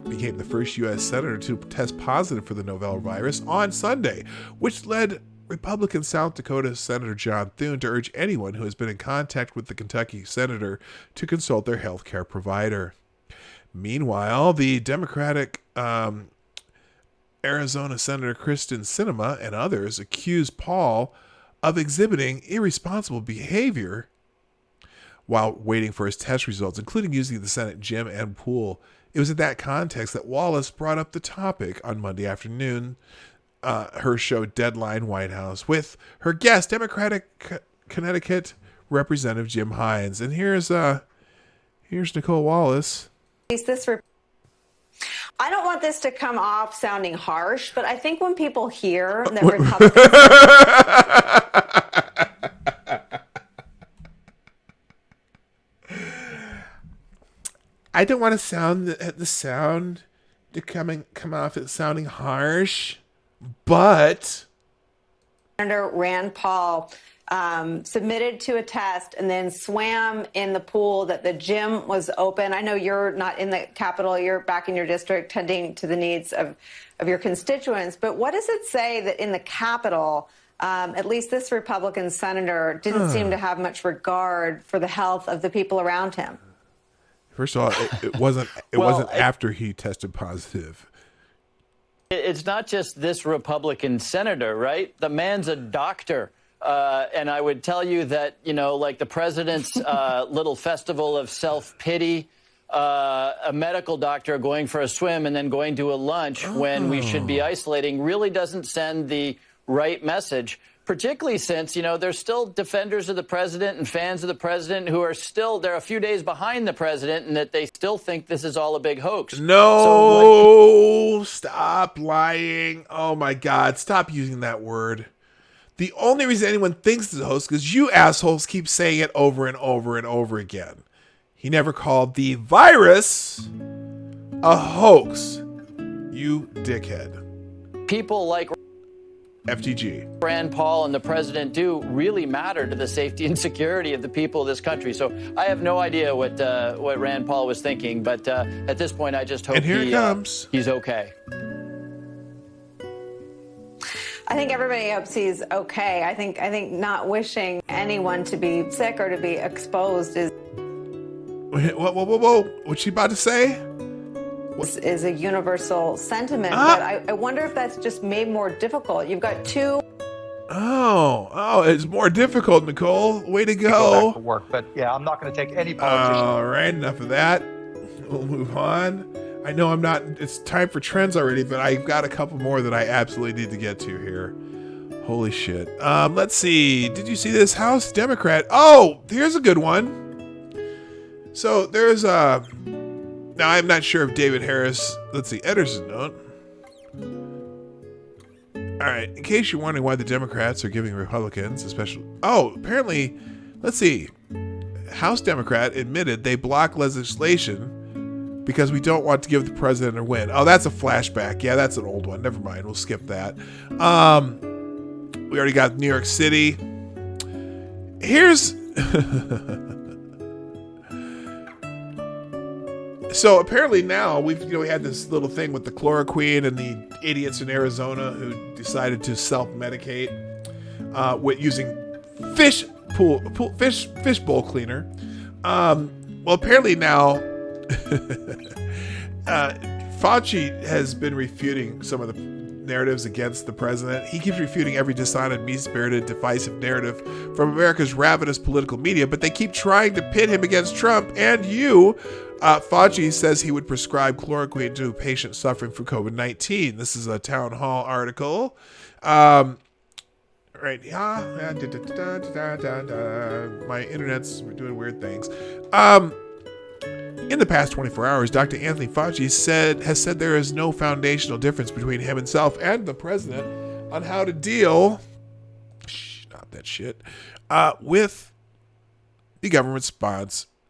became the first U.S. senator to test positive for the novel virus on Sunday, which led Republican South Dakota Senator John Thune to urge anyone who has been in contact with the Kentucky senator to consult their health care provider. Meanwhile, the Democratic Arizona Senator Kristen Sinema and others accused Paul of exhibiting irresponsible behavior while waiting for his test results, including using the Senate gym and pool. It was in that context that Wallace brought up the topic on Monday afternoon, her show Deadline White House, with her guest, Democratic Connecticut Representative Jim Hines. And here's Nicole Wallace. I don't want this to come off sounding harsh, but I think when people hear that Republicans... I don't want to sound the sound to come off as sounding harsh, but Senator Rand Paul submitted to a test and then swam in the pool that the gym was open. I know you're not in the Capitol, you're back in your district tending to the needs of your constituents, but what does it say that in the Capitol, at least this Republican senator didn't seem to have much regard for the health of the people around him? First of all, it wasn't after he tested positive. It's not just this Republican senator, right? The man's a doctor. And I would tell you that, you know, like the president's little festival of self-pity, a medical doctor going for a swim and then going to a lunch when we should be isolating really doesn't send the right message, particularly since, you know, there's still defenders of the president and fans of the president who are still, they're a few days behind the president and that they still think this is all a big hoax. No, stop lying. Oh my God, stop using that word. The only reason anyone thinks it's a hoax is because you assholes keep saying it over and over and over again. He never called the virus a hoax. You dickhead. People like... FTG. Rand Paul and the president do really matter to the safety and security of the people of this country. So I have no idea what Rand Paul was thinking, but at this point, I just hope And here it comes. He's okay. I think everybody hopes he's okay. I think not wishing anyone to be sick or to be exposed Whoa. What's she about to say? is a universal sentiment. But I wonder if that's just made more difficult. You've got two. Oh, it's more difficult, Nicole. Way to Go go. back to work, but yeah, I'm not going to take any politician. All right, enough of that. We'll move on. I know it's time for trends already, but I've got a couple more that I absolutely need to get to here. Holy shit. Let's see. Did you see this House Democrat? Oh, here's a good one. So there's now I'm not sure if David Harris, let's see, editor's note. All right, in case you're wondering why the Democrats are giving Republicans, apparently, let's see, House Democrat admitted they block legislation because we don't want to give the president a win. Oh, that's a flashback. Yeah, that's an old one. Never mind. We'll skip that. We already got New York City. Here's... So apparently now we had this little thing with the chloroquine and the idiots in Arizona who decided to self-medicate with using fish bowl cleaner. Well, apparently now Fauci has been refuting some of the narratives against the president. He keeps refuting every dishonest, mean-spirited, divisive narrative from America's ravenous political media, but they keep trying to pit him against Trump and you. Fauci says he would prescribe chloroquine to patients suffering from COVID-19. This is a town hall article. Right. My internet's doing weird things. In the past 24 hours, Dr. Anthony Fauci has said there is no foundational difference between himself and the president on how to deal with the government's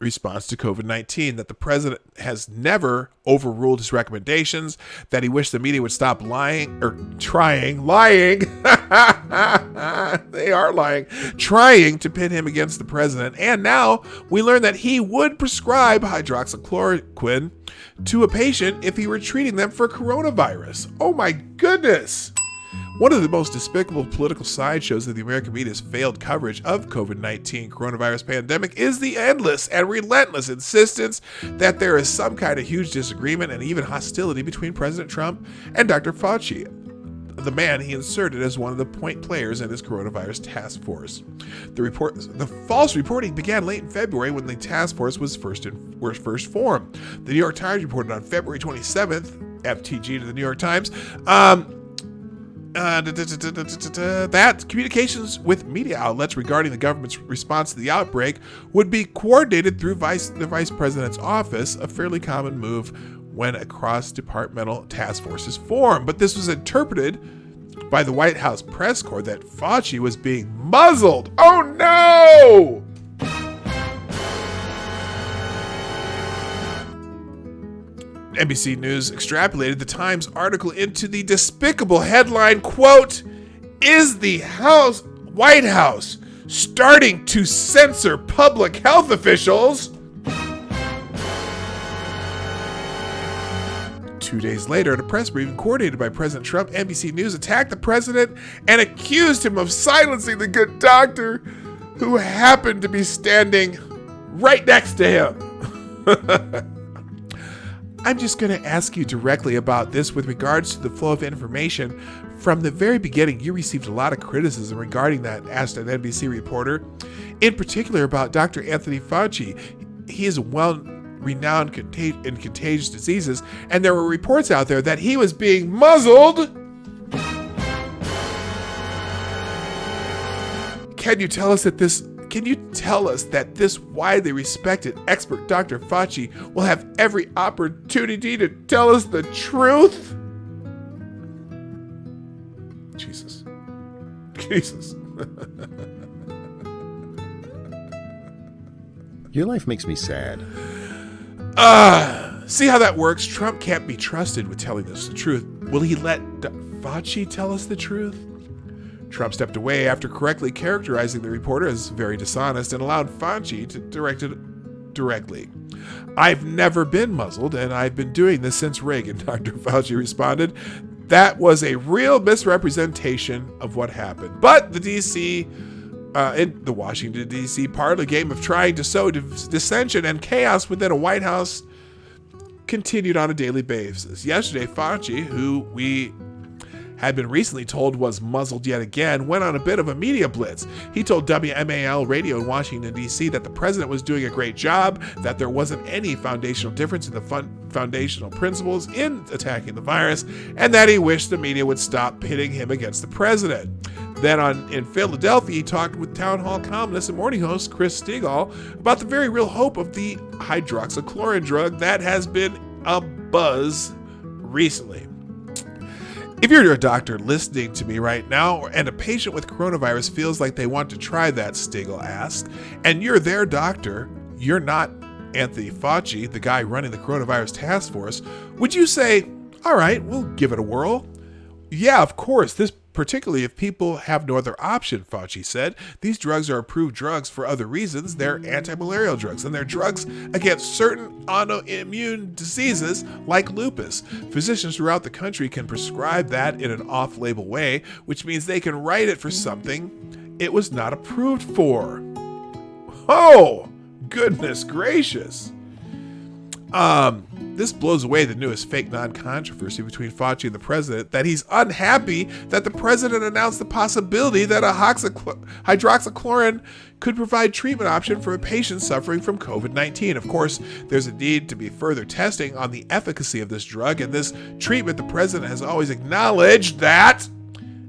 response to COVID-19, that the president has never overruled his recommendations, that he wished the media would stop lying. They are lying, trying to pin him against the president. And now we learn that he would prescribe hydroxychloroquine to a patient if he were treating them for coronavirus. Oh my goodness. One of the most despicable political sideshows of the American media's failed coverage of COVID-19 coronavirus pandemic is the endless and relentless insistence that there is some kind of huge disagreement and even hostility between President Trump and Dr. Fauci, the man he inserted as one of the point players in his coronavirus task force. The false reporting began late in February when the task force was first formed. The New York Times reported on February 27th, FTG to the New York Times, that communications with media outlets regarding the government's response to the outbreak would be coordinated through the vice president's office, a fairly common move when a cross-departmental task force is formed. But this was interpreted by the White House press corps that Fauci was being muzzled. Oh no! NBC News extrapolated the Times article into the despicable headline, quote, "Is the White House starting to censor public health officials?" 2 days later, at a press briefing coordinated by President Trump, NBC News attacked the president and accused him of silencing the good doctor who happened to be standing right next to him. I'm just going to ask you directly about this with regards to the flow of information. From the very beginning, you received a lot of criticism regarding that, asked an NBC reporter, in particular about Dr. Anthony Fauci. He is well-renowned in contagious diseases, and there were reports out there that he was being muzzled. Can you tell us that this widely respected expert, Dr. Fauci, will have every opportunity to tell us the truth? Jesus. Your life makes me sad. See how that works? Trump can't be trusted with telling us the truth. Will he let Fauci tell us the truth? Trump stepped away after correctly characterizing the reporter as very dishonest and allowed Fauci to direct it directly. I've never been muzzled, and I've been doing this since Reagan, Dr. Fauci responded. That was a real misrepresentation of what happened. But the in the Washington, D.C. parlor game of trying to sow dissension and chaos within a White House continued on a daily basis. Yesterday, Fauci, who we had been recently told was muzzled yet again, went on a bit of a media blitz. He told WMAL radio in Washington, D.C. that the president was doing a great job, that there wasn't any foundational difference in the foundational principles in attacking the virus, and that he wished the media would stop pitting him against the president. Then in Philadelphia, he talked with town hall columnist and morning host Chris Stigall about the very real hope of the hydroxychloroquine drug that has been a buzz recently. If you're a doctor listening to me right now and a patient with coronavirus feels like they want to try that, Stigall asked, and you're their doctor, you're not Anthony Fauci, the guy running the coronavirus task force, would you say, all right, we'll give it a whirl? Yeah, of course, this particularly if people have no other option, Fauci said. These drugs are approved drugs for other reasons. They're anti-malarial drugs, and they're drugs against certain autoimmune diseases like lupus. Physicians throughout the country can prescribe that in an off-label way, which means they can write it for something it was not approved for. Oh, goodness gracious. This blows away the newest fake non-controversy between Fauci and the president, that he's unhappy that the president announced the possibility that a hydroxychloroquine could provide treatment option for a patient suffering from COVID-19. Of course, there's a need to be further testing on the efficacy of this drug and this treatment. The president has always acknowledged that,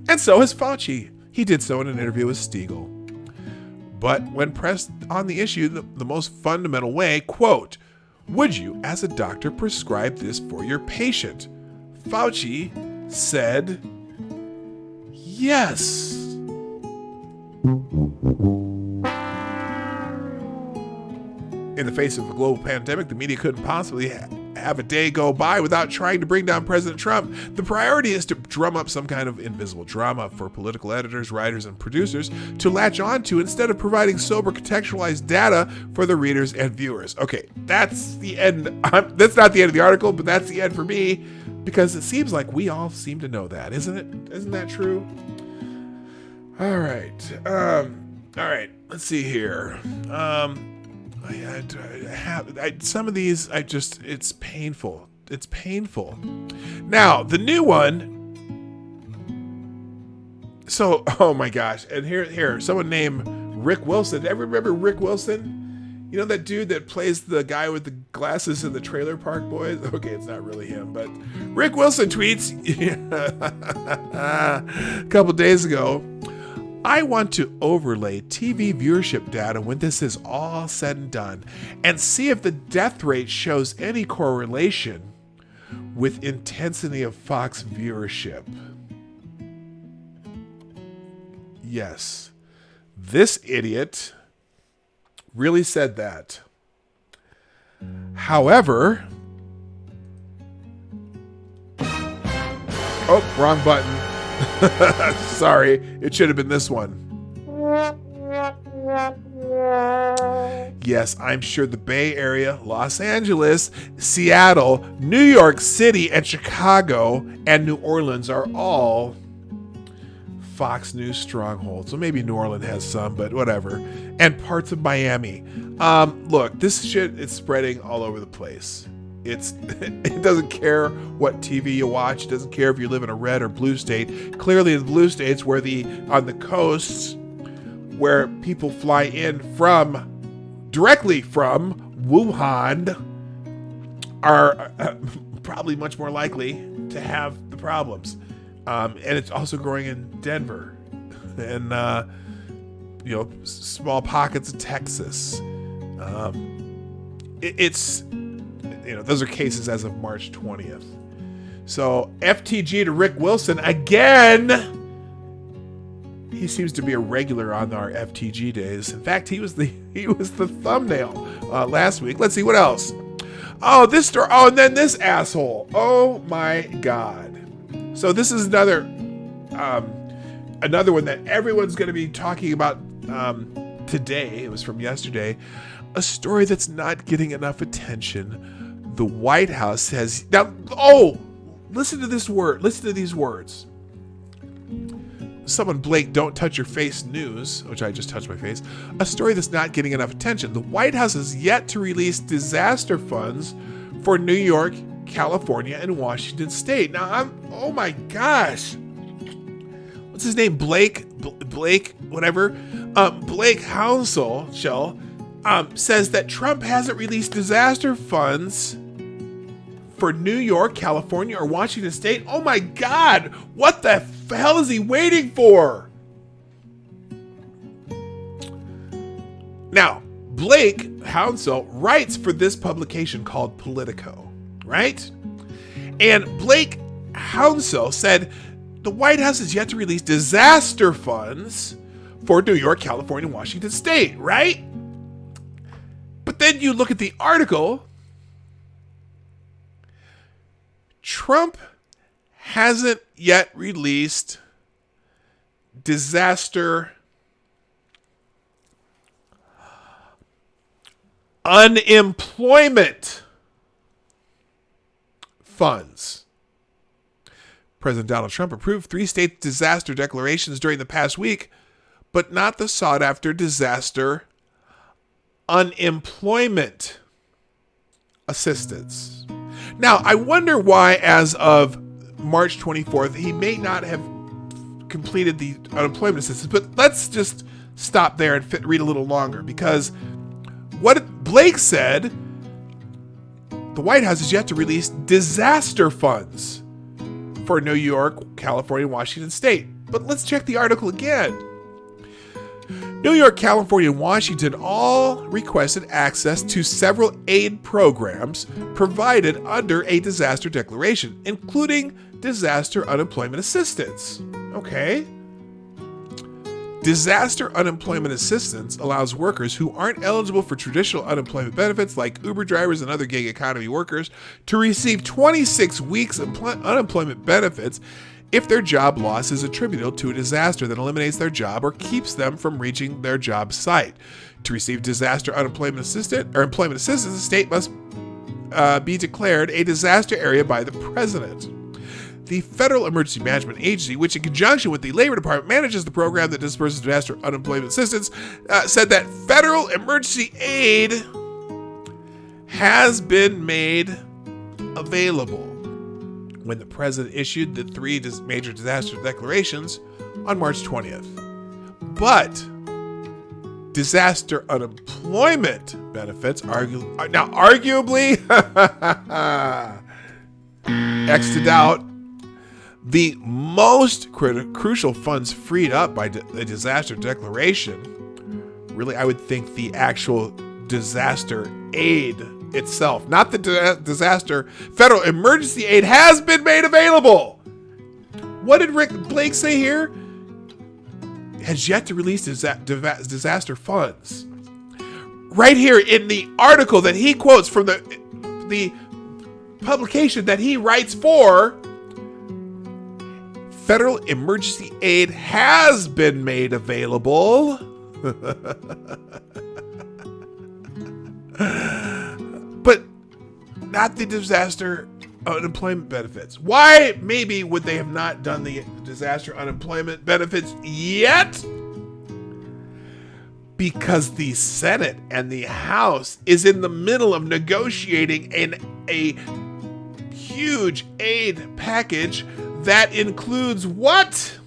and so has Fauci. He did so in an interview with Stigall. But when pressed on the issue, the most fundamental way, quote, would you, as a doctor, prescribe this for your patient? Fauci said, yes. In the face of a global pandemic, the media couldn't possibly have a day go by without trying to bring down President Trump. The priority is to drum up some kind of invisible drama for political editors, writers, and producers to latch onto instead of providing sober, contextualized data for the readers and viewers. Okay, that's the end. That's not the end of the article, but that's the end for me, because it seems like we all seem to know that, isn't it? Isn't that true? All right. All right. Let's see here. Some of these, it's painful. It's painful. Now, the new one. So, oh my gosh. And here, someone named Rick Wilson. Ever remember Rick Wilson? You know that dude that plays the guy with the glasses in the Trailer Park Boys? Okay, it's not really him, but Rick Wilson tweets a couple days ago, I want to overlay TV viewership data when this is all said and done and see if the death rate shows any correlation with intensity of Fox viewership. Yes, this idiot really said that. However, oh, wrong button. Sorry, it should have been this one. Yes, I'm sure the Bay Area, Los Angeles, Seattle, New York City, and Chicago, and New Orleans are all Fox News strongholds. So maybe New Orleans has some, but whatever. And parts of Miami. Look, this shit is spreading all over the place. It doesn't care what TV you watch. It doesn't care if you live in a red or blue state. Clearly, the blue states on the coasts where people fly in directly from Wuhan are probably much more likely to have the problems. And it's also growing in Denver and small pockets of Texas. Those are cases as of March 20th. So FTG to Rick Wilson again. He seems to be a regular on our FTG days. In fact, he was the thumbnail last week. Let's see what else. Oh, this story. Oh, and then this asshole. Oh my God. So this is another another one that everyone's going to be talking about today, it was from yesterday, a story that's not getting enough attention. The White House has now. Oh, listen to this word. Listen to these words. Someone Blake, don't touch your face news, which I just touched my face. A story that's not getting enough attention. The White House has yet to release disaster funds for New York, California, and Washington State. Now oh my gosh. What's his name? Blake, whatever. Blake Hounsell says that Trump hasn't released disaster funds for New York, California, or Washington State. Oh my God, what the hell is he waiting for? Now, Blake Hounsell writes for this publication called Politico, right? And Blake Hounsell said the White House has yet to release disaster funds for New York, California, and Washington State, right? But then you look at the article. Trump hasn't yet released disaster unemployment funds. President Donald Trump approved 3 state disaster declarations during the past week, but not the sought-after disaster unemployment assistance. Now, I wonder why, as of March 24th, he may not have completed the unemployment assistance, but let's just stop there and read a little longer, because what Blake said, the White House has yet to release disaster funds for New York, California, and Washington State. But let's check the article again. New York, California, and Washington all requested access to several aid programs provided under a disaster declaration, including disaster unemployment assistance. Okay. Disaster unemployment assistance allows workers who aren't eligible for traditional unemployment benefits, like Uber drivers and other gig economy workers, to receive 26 weeks unemployment benefits if their job loss is attributable to a disaster that eliminates their job or keeps them from reaching their job site. To receive disaster unemployment assistance or employment assistance, the state must be declared a disaster area by the president. The Federal Emergency Management Agency, which in conjunction with the Labor Department manages the program that disperses disaster unemployment assistance, said that federal emergency aid has been made available when the president issued the 3 major disaster declarations on March 20th. But disaster unemployment benefits arguably X to doubt, the most crucial funds freed up by the disaster declaration, really, I would think the actual disaster aid itself, not the disaster federal emergency aid, has been made available. What did Rick Blake say here? Has yet to release disaster funds. Right here in the article that he quotes from the publication that he writes for, federal emergency aid has been made available. But not the disaster unemployment benefits. Why maybe would they have not done the disaster unemployment benefits yet? Because the Senate and the House is in the middle of negotiating a huge aid package that includes what?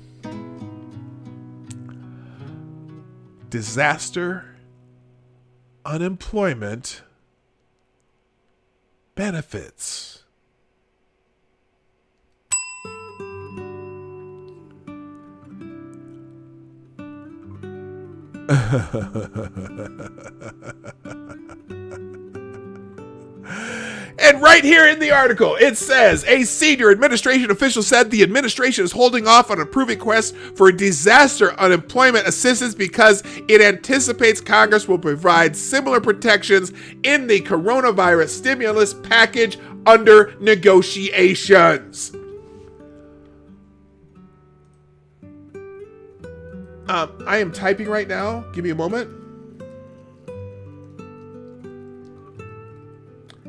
Disaster unemployment benefits. And right here in the article, it says, a senior administration official said the administration is holding off on approving requests for disaster unemployment assistance because it anticipates Congress will provide similar protections in the coronavirus stimulus package under negotiations. I am typing right now. Give me a moment.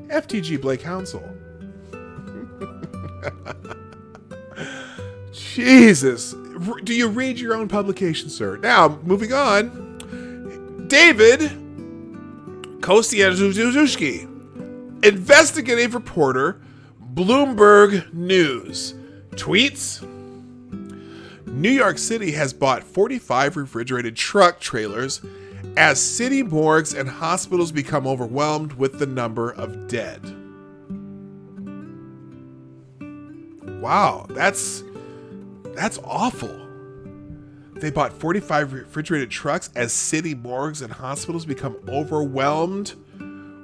FTG Blake Council. Jesus. Do you read your own publication, sir? Now, moving on. David Kosianzuzuski, investigative reporter, Bloomberg News, tweets, New York City has bought 45 refrigerated truck trailers as city morgues and hospitals become overwhelmed with the number of dead. Wow, that's awful. They bought 45 refrigerated trucks as city morgues and hospitals become overwhelmed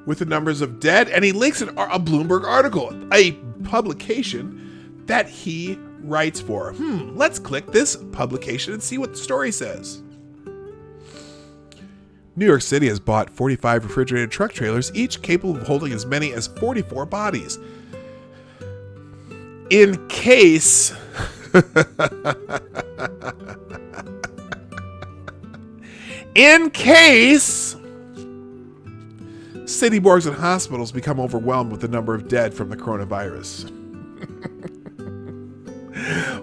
with the numbers of dead. And he links a Bloomberg article, a publication that he writes for. Let's click this publication and see what the story says. New York City has bought 45 refrigerated truck trailers, each capable of holding as many as 44 bodies. In case city morgues and hospitals become overwhelmed with the number of dead from the coronavirus.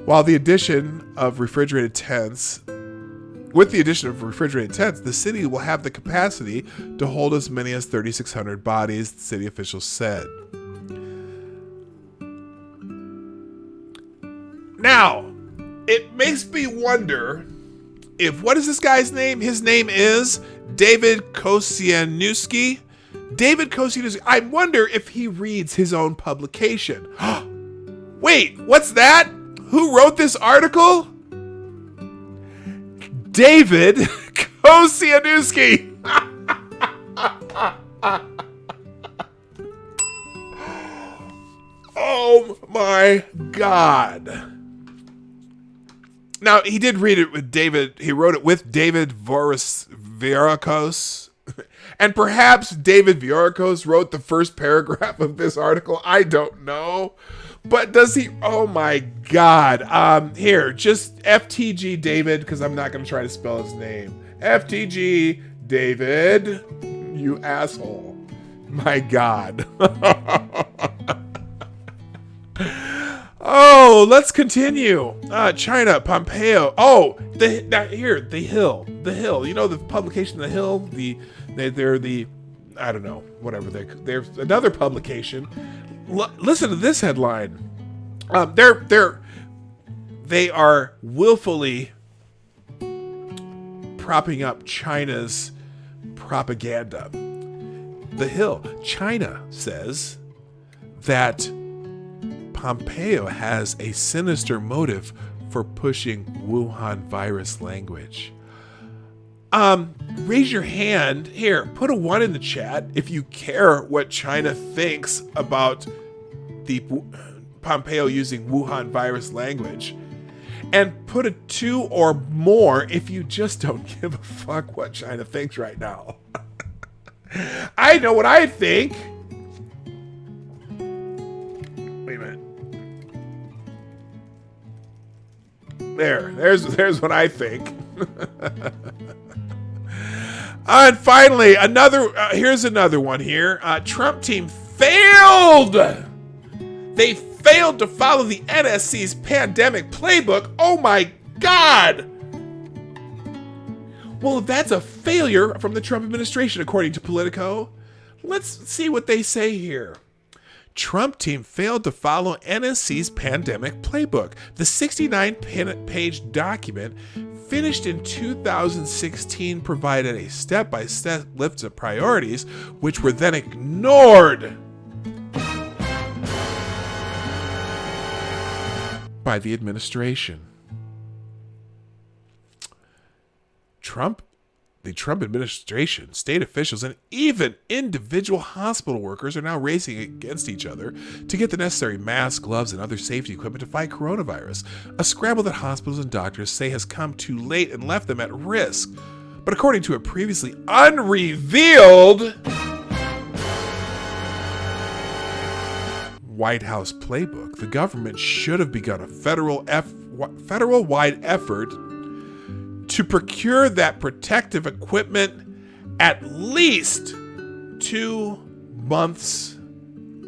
With the addition of refrigerated tents, the city will have the capacity to hold as many as 3,600 bodies, city officials said. Now, it makes me wonder if, what is this guy's name? His name is David Kosianzuski. David Kosianzuski. I wonder if he reads his own publication. Wait, what's that? Who wrote this article? David Kosianzuski. Oh my God. Now, he did read it with David. He wrote it with David Vierakos. And perhaps David Vierakos wrote the first paragraph of this article. I don't know. But does he? Oh my God. Here, just FTG David, because I'm not going to try to spell his name. FTG David, you asshole. My God. Oh, let's continue. China, Pompeo. Oh, the Hill. The Hill. You know the publication, The Hill. They're the, I don't know, whatever. There's another publication. Listen to this headline. They are willfully propping up China's propaganda. The Hill. China says that Pompeo has a sinister motive for pushing Wuhan virus language. Raise your hand. Here, put a 1 in the chat if you care what China thinks about the Pompeo using Wuhan virus language. And put a 2 or more if you just don't give a fuck what China thinks right now. I know what I think. Wait a minute. There's what I think. And finally, here's another one here. Trump team failed. They failed to follow the NSC's pandemic playbook. Oh my God. Well, that's a failure from the Trump administration, according to Politico. Let's see what they say here. Trump team failed to follow NSC's pandemic playbook. The 69-page document, finished in 2016, provided a step-by-step list of priorities, which were then ignored by the administration. The Trump administration, state officials, and even individual hospital workers are now racing against each other to get the necessary masks, gloves, and other safety equipment to fight coronavirus, a scramble that hospitals and doctors say has come too late and left them at risk. But according to a previously unrevealed White House playbook, the government should have begun a federal-wide effort to procure that protective equipment at least 2 months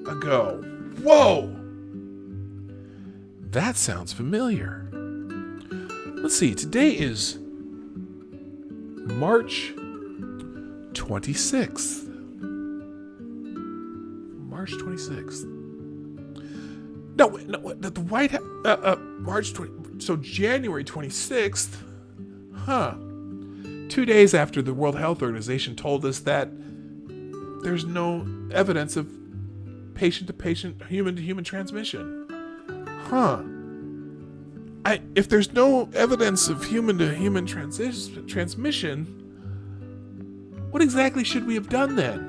ago. Whoa! That sounds familiar. Let's see, today is March 26th. March 26th. No, the White House, March 20, so January 26th, huh? 2 days after the World Health Organization told us that there's no evidence of patient-to-patient, human-to-human transmission. Huh. If there's no evidence of human-to-human transmission, what exactly should we have done then?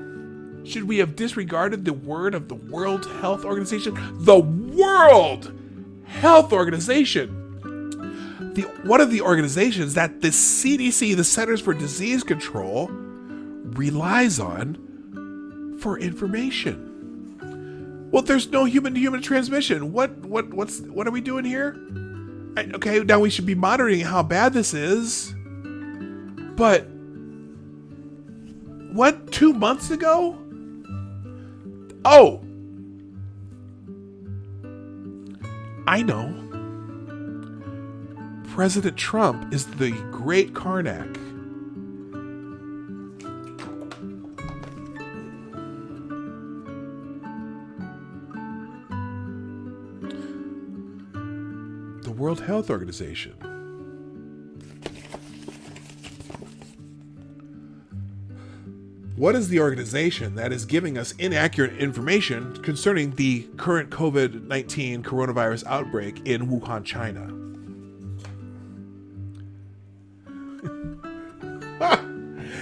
Should we have disregarded the word of the World Health Organization? The World Health Organization! One of the organizations that the CDC, the Centers for Disease Control, relies on for information. Well, there's no human-to-human transmission. What are we doing here? Okay, now we should be monitoring how bad this is. But what, 2 months ago? Oh, I know. President Trump is the great Karnak. The World Health Organization. What is the organization that is giving us inaccurate information concerning the current COVID-19 coronavirus outbreak in Wuhan, China?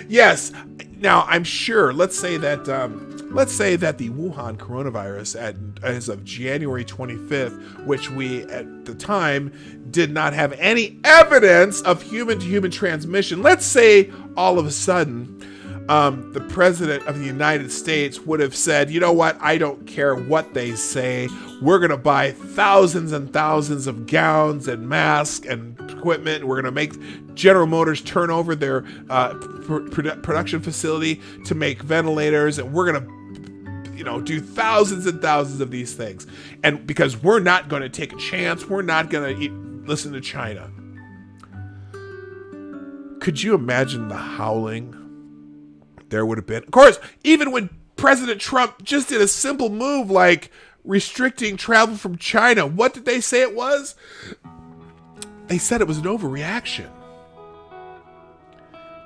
Yes. Now, I'm sure. Let's say that the Wuhan coronavirus, as of January 25th, which we at the time did not have any evidence of human-to-human transmission. Let's say all of a sudden, the president of the United States would have said, you know what? I don't care what they say. We're going to buy thousands and thousands of gowns and masks and equipment. We're going to make General Motors turn over their production facility to make ventilators. And we're going to, do thousands and thousands of these things. And because we're not going to take a chance, we're not going to listen to China. Could you imagine the howling there would have been? Of course, even when President Trump just did a simple move like restricting travel from China, what did they say it was? They said it was an overreaction.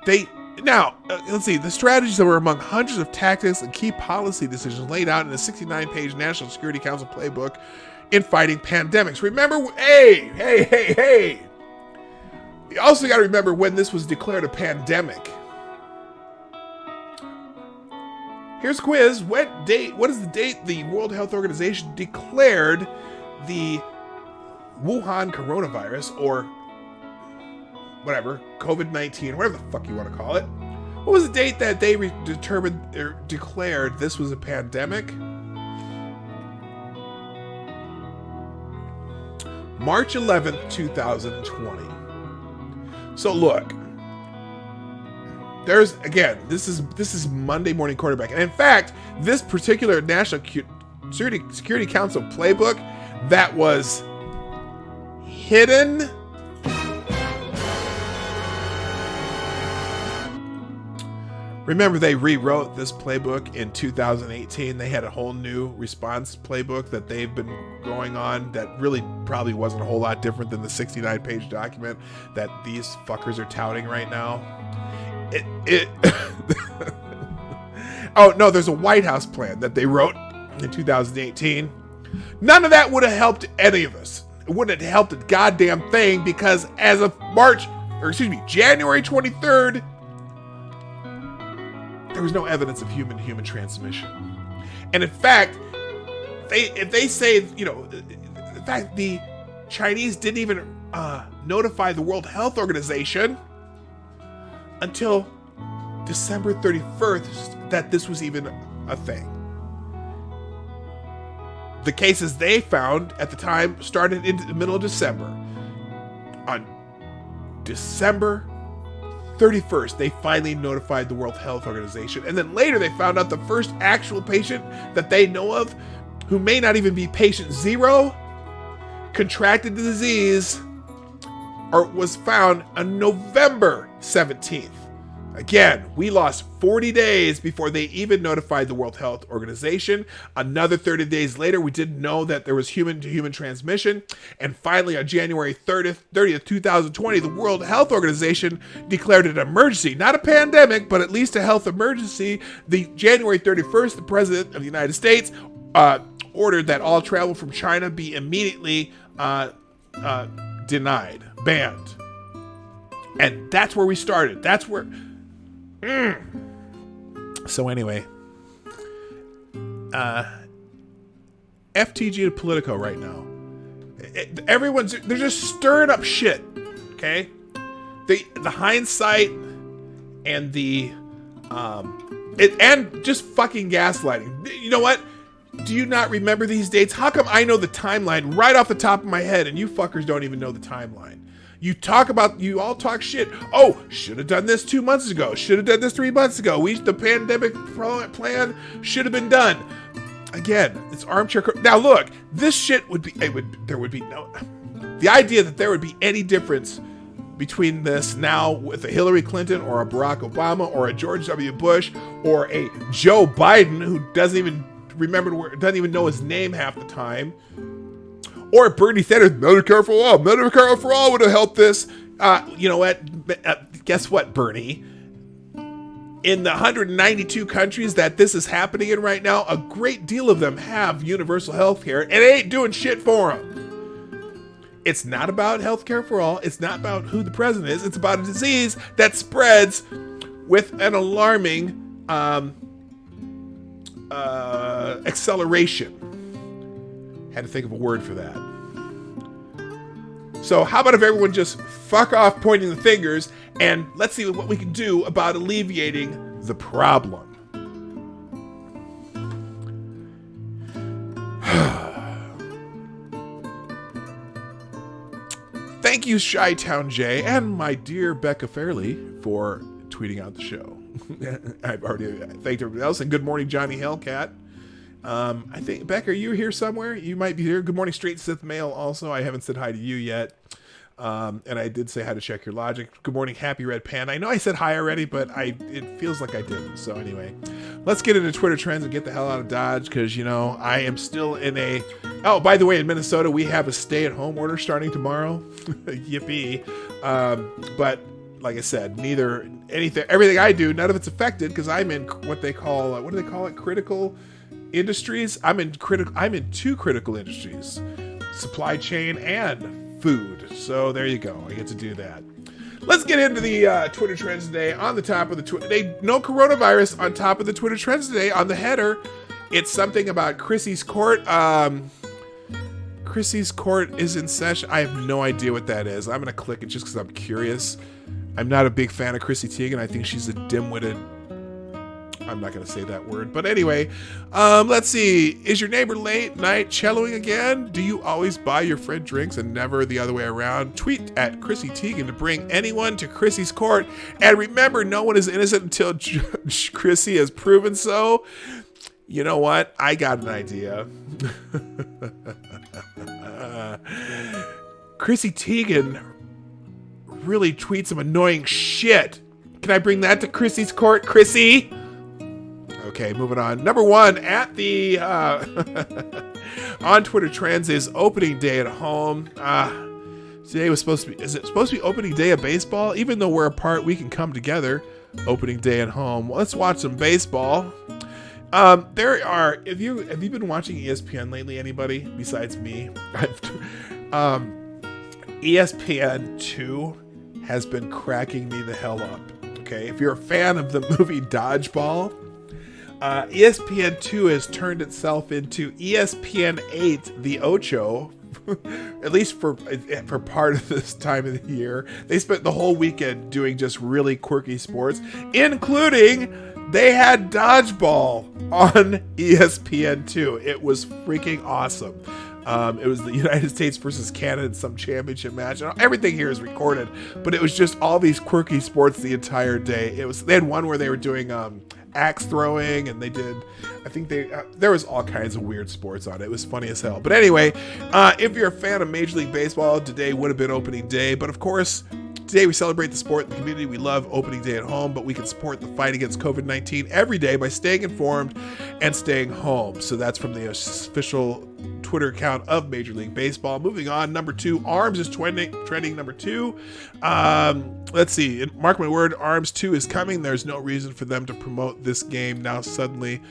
Let's see, the strategies that were among hundreds of tactics and key policy decisions laid out in the 69-page National Security Council playbook in fighting pandemics. Remember, hey. You also got to remember when this was declared a pandemic. Here's a quiz. What is the date the World Health Organization declared the Wuhan coronavirus, or whatever, COVID-19, whatever the fuck you want to call it? What was the date that they declared this was a pandemic? March 11th, 2020. So look, this is Monday Morning Quarterback. And in fact, this particular National Security Council playbook that was hidden Remember, they rewrote this playbook in 2018. They had a whole new response playbook that they've been going on that really probably wasn't a whole lot different than the 69-page document that these fuckers are touting right now. Oh, no, there's a White House plan that they wrote in 2018. None of that would have helped any of us. It wouldn't have helped a goddamn thing, because as of January 23rd, there was no evidence of human-to-human transmission. And in fact, if they say, in fact, the Chinese didn't even notify the World Health Organization until December 31st that this was even a thing. The cases they found at the time started in the middle of December. On December 31st, they finally notified the World Health Organization. And then later they found out the first actual patient that they know of, who may not even be patient 0, contracted the disease, or was found on November 17th. Again, we lost 40 days before they even notified the World Health Organization. Another 30 days later, we didn't know that there was human-to-human transmission. And finally, on January 30th, 2020, the World Health Organization declared an emergency. Not a pandemic, but at least a health emergency. The January 31st, the President of the United States ordered that all travel from China be immediately denied, banned. And that's where we started. That's where... So anyway, FTG to Politico right now. They're just stirring up shit. Okay, the hindsight and and just fucking gaslighting. You know what? Do you not remember these dates? How come I know the timeline right off the top of my head and you fuckers don't even know the timeline? You all talk shit. Oh, should have done this 2 months ago. Should have done this 3 months ago. The pandemic plan should have been done. Again, it's armchair. Now look, this shit there would be no, the idea that there would be any difference between this now with a Hillary Clinton or a Barack Obama or a George W. Bush or a Joe Biden who doesn't even know his name half the time. Or Bernie Sanders, Medicare for all. Medicare for all would have helped this. You know what? Guess what, Bernie? In the 192 countries that this is happening in right now, a great deal of them have universal health care, and it ain't doing shit for them. It's not about health care for all. It's not about who the president is. It's about a disease that spreads with an alarming acceleration. Had to think of a word for that. So how about if everyone just fuck off pointing the fingers and let's see what we can do about alleviating the problem. Thank you, Chi-Town J, and my dear Becca Farley for tweeting out the show. I've already thanked everybody else, and good morning, Johnny Hellcat. I think, Beck, are you here somewhere? You might be here. Good morning, Straight Sith Mail also. I haven't said hi to you yet. And I did say hi to Check Your Logic. Good morning, Happy Red Pan. I know I said hi already, but it feels like I didn't. So anyway, let's get into Twitter trends and get the hell out of Dodge because, you know, I am still in a... Oh, by the way, in Minnesota, we have a stay-at-home order starting tomorrow. Yippee. But like I said, everything I do, none of it's affected because I'm in what do they call it? Critical industries. I'm in two critical industries, supply chain and food. So there you go. I get to do that. Let's get into the Twitter trends today. On the top of the Twitter, no coronavirus on top of the Twitter trends today. On the header, it's something about Chrissy's court. Chrissy's court is in session. I have no idea what that is. I'm gonna click it just because I'm curious. I'm not a big fan of Chrissy Teigen. I think she's a dim-witted... I'm not going to say that word. But anyway, let's see. Is your neighbor late night celloing again? Do you always buy your friend drinks and never the other way around? Tweet at Chrissy Teigen to bring anyone to Chrissy's court. And remember, no one is innocent until Judge Chrissy has proven so. You know what? I got an idea. Chrissy Teigen really tweets some annoying shit. Can I bring that to Chrissy's court, Chrissy? Okay, moving on. Number one at the on Twitter trends is opening day at home. Today was supposed to be. Is it supposed to be opening day of baseball? Even though we're apart, we can come together. Opening day at home. Well, let's watch some baseball. There are. Have you been watching ESPN lately? Anybody besides me? ESPN2 has been cracking me the hell up. Okay, if you're a fan of the movie Dodgeball, ESPN2 has turned itself into ESPN8, the Ocho, at least for part of this time of the year. They spent the whole weekend doing just really quirky sports, including they had Dodgeball on ESPN2. It was freaking awesome. It was the United States versus Canada in some championship match. And everything here is recorded, but it was just all these quirky sports the entire day. They had one where they were doing axe throwing, and they did, I think there was all kinds of weird sports on it. It was funny as hell. But anyway, if you're a fan of Major League Baseball, today would have been opening day. But of course, today we celebrate the sport and the community. We love opening day at home, but we can support the fight against COVID-19 every day by staying informed and staying home. So that's from the official Twitter account of Major League Baseball. Moving on, number 2, ARMS is trending number 2. Let's see, mark my word, ARMS 2 is coming. There's no reason for them to promote this game now suddenly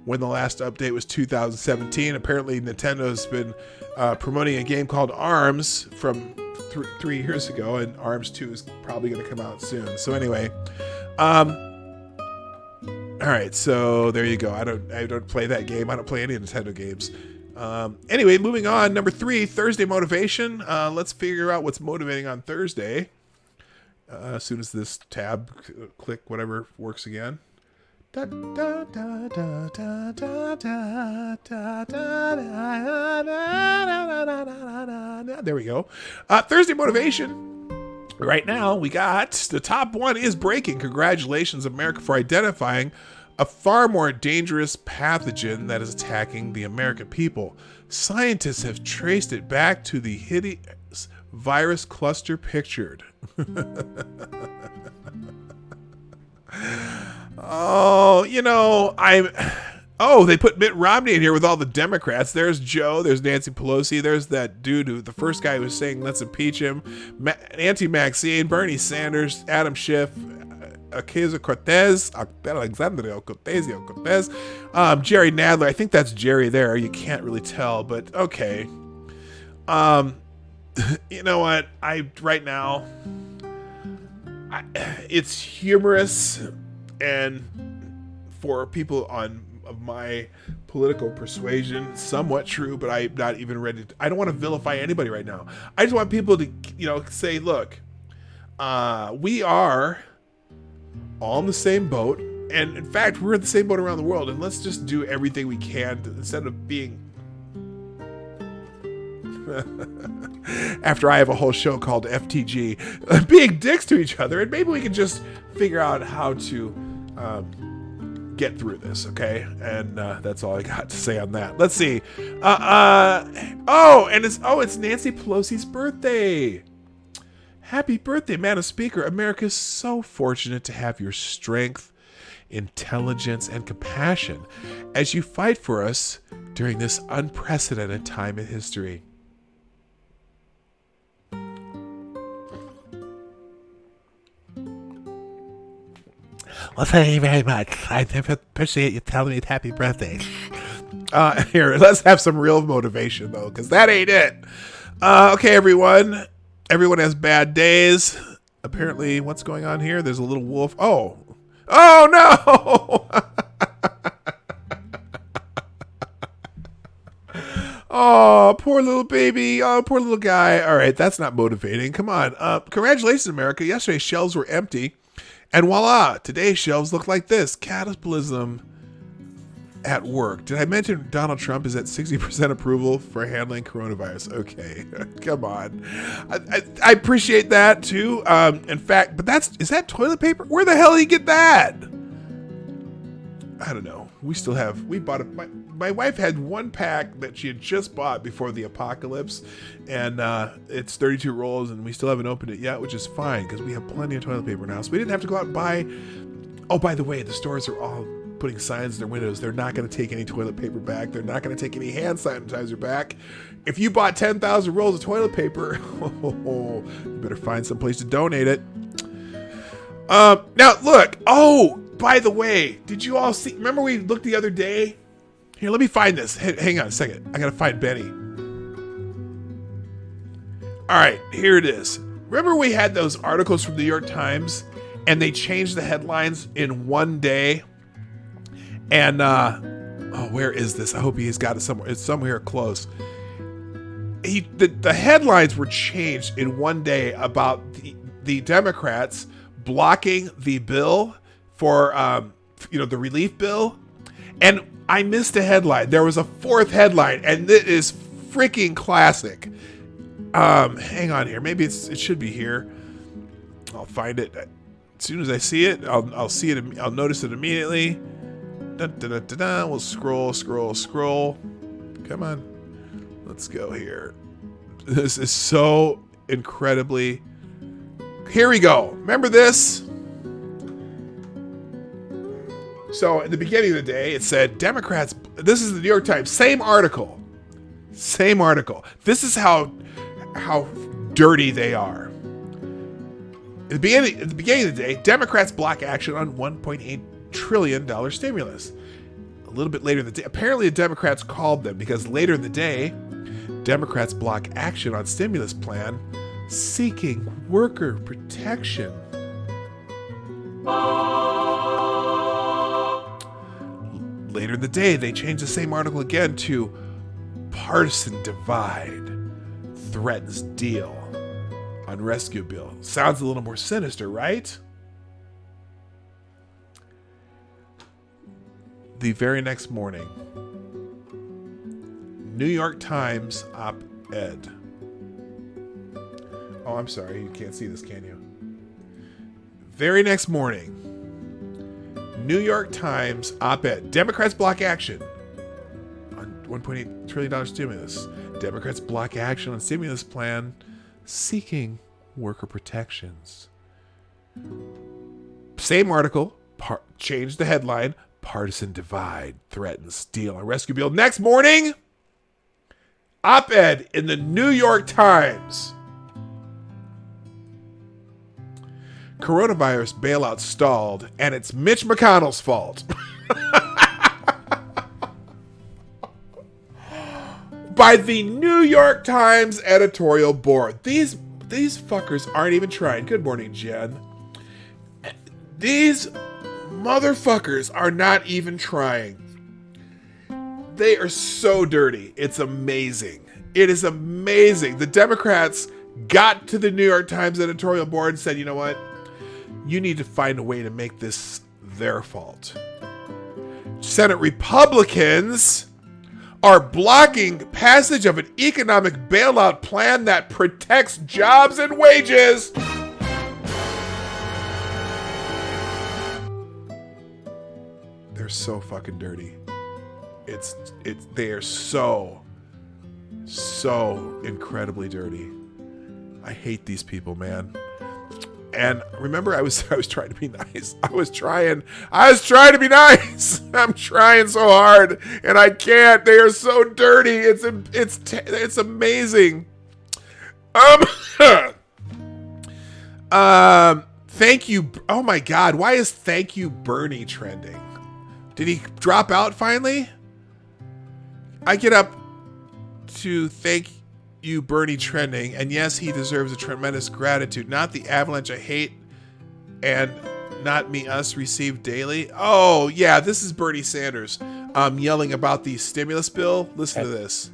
when the last update was 2017. Apparently Nintendo's been promoting a game called ARMS from 3 years ago, and ARMS 2 is probably going to come out soon. So anyway, all right, so there you go. I don't play that game. I don't play any Nintendo games. Anyway, moving on, number 3, Thursday motivation. Let's figure out what's motivating on Thursday. As soon as this tab, click, whatever works again. There we go. Thursday motivation. Right now, we got the top one is breaking. Congratulations, America, for identifying a far more dangerous pathogen that is attacking the American people. Scientists have traced it back to the hideous virus cluster pictured. Oh, they put Mitt Romney in here with all the Democrats. There's Joe, there's Nancy Pelosi, there's that dude who, the first guy who was saying let's impeach him, Anti-Maxine, Bernie Sanders, Adam Schiff, Ocasio-Cortez, Alexandria Ocasio-Cortez, Jerry Nadler. I think that's Jerry there. You can't really tell, but okay. You know what? Right now, it's humorous, and for people of my political persuasion, somewhat true, but I'm not even ready to, I don't want to vilify anybody right now. I just want people to, say, look, we are all in the same boat, and in fact, we're in the same boat around the world, and let's just do everything we can to, instead of being after I have a whole show called FTG, being dicks to each other, and maybe we can just figure out how to get through this, okay? And that's all I got to say on that. Let's see. It's Nancy Pelosi's birthday. Happy birthday, Madam Speaker. America is so fortunate to have your strength, intelligence, and compassion as you fight for us during this unprecedented time in history. Well, thank you very much. I appreciate you telling me happy birthday. Here, let's have some real motivation, though, because that ain't it. Okay, everyone. Everyone has bad days. Apparently, what's going on here? There's a little wolf. Oh no! Oh, poor little baby. Oh, poor little guy. All right, that's not motivating. Come on. Congratulations, America. Yesterday, shelves were empty. And voila, today's shelves look like this. Capitalism at work. Did I mention Donald Trump is at 60% approval for handling coronavirus? Okay, come on. I appreciate that too. In fact, but is that toilet paper? Where the hell did he get that? I don't know. We bought it. My wife had one pack that she had just bought before the apocalypse, and it's 32 rolls, and we still haven't opened it yet, which is fine because we have plenty of toilet paper now. So we didn't have to go out and buy. Oh, by the way, the stores are all putting signs in their windows. They're not going to take any toilet paper back. They're not going to take any hand sanitizer back. If you bought 10,000 rolls of toilet paper, you better find some place to donate it. Now look. Oh, by the way, did you all see? Remember we looked the other day? Here, let me find this. Hang on a second. I gotta find Benny. All right, here it is. Remember we had those articles from the New York Times, and they changed the headlines in one day? And, where is this? I hope he's got it somewhere. It's somewhere close. The headlines were changed in one day about the Democrats blocking the bill for, the relief bill. And I missed a headline. There was a fourth headline, and it is freaking classic. Hang on here. Maybe it should be here. I'll find it as soon as I see it. I'll see it. I'll notice it immediately. Dun, dun, dun, dun, dun. We'll scroll. Come on. Let's go here. This is so incredibly. Here we go. Remember this? So at the beginning of the day, it said Democrats. This is the New York Times. Same article. This is how dirty they are. At the beginning of the day, Democrats block action on $1.8 trillion stimulus. A little bit later in the day, apparently the Democrats called them because later in the day, Democrats block action on stimulus plan seeking worker protection. Later in the day, they changed the same article again to partisan divide threatens deal on rescue bill. Sounds a little more sinister, right? The very next morning, New York Times op-ed. Oh, I'm sorry. You can't see this, can you? Very next morning, New York Times op-ed. Democrats block action on $1.8 trillion stimulus. Democrats block action on stimulus plan seeking worker protections. Same article, changed the headline. Partisan divide threatens deal on rescue bill. Next morning, op-ed in the New York Times. Coronavirus bailout stalled, and it's Mitch McConnell's fault. By the New York Times editorial board. These fuckers aren't even trying. Good morning, Jen. These motherfuckers are not even trying. They are so dirty. It's amazing. It is amazing. The Democrats got to the New York Times editorial board and said, you know what? You need to find a way to make this their fault. Senate Republicans are blocking passage of an economic bailout plan that protects jobs and wages. They're so fucking dirty. They are so incredibly dirty. I hate these people, man. And remember, I was trying to be nice. I was trying to be nice. I'm trying so hard, and I can't. They are so dirty. It's amazing. Thank you. Oh my God, why is thank you Bernie trending? Did he drop out finally? I get up to thank you Bernie trending, and yes, he deserves a tremendous gratitude, not the avalanche of hate and not me us receive daily. Oh yeah, this is Bernie Sanders yelling about the stimulus bill. Listen to this.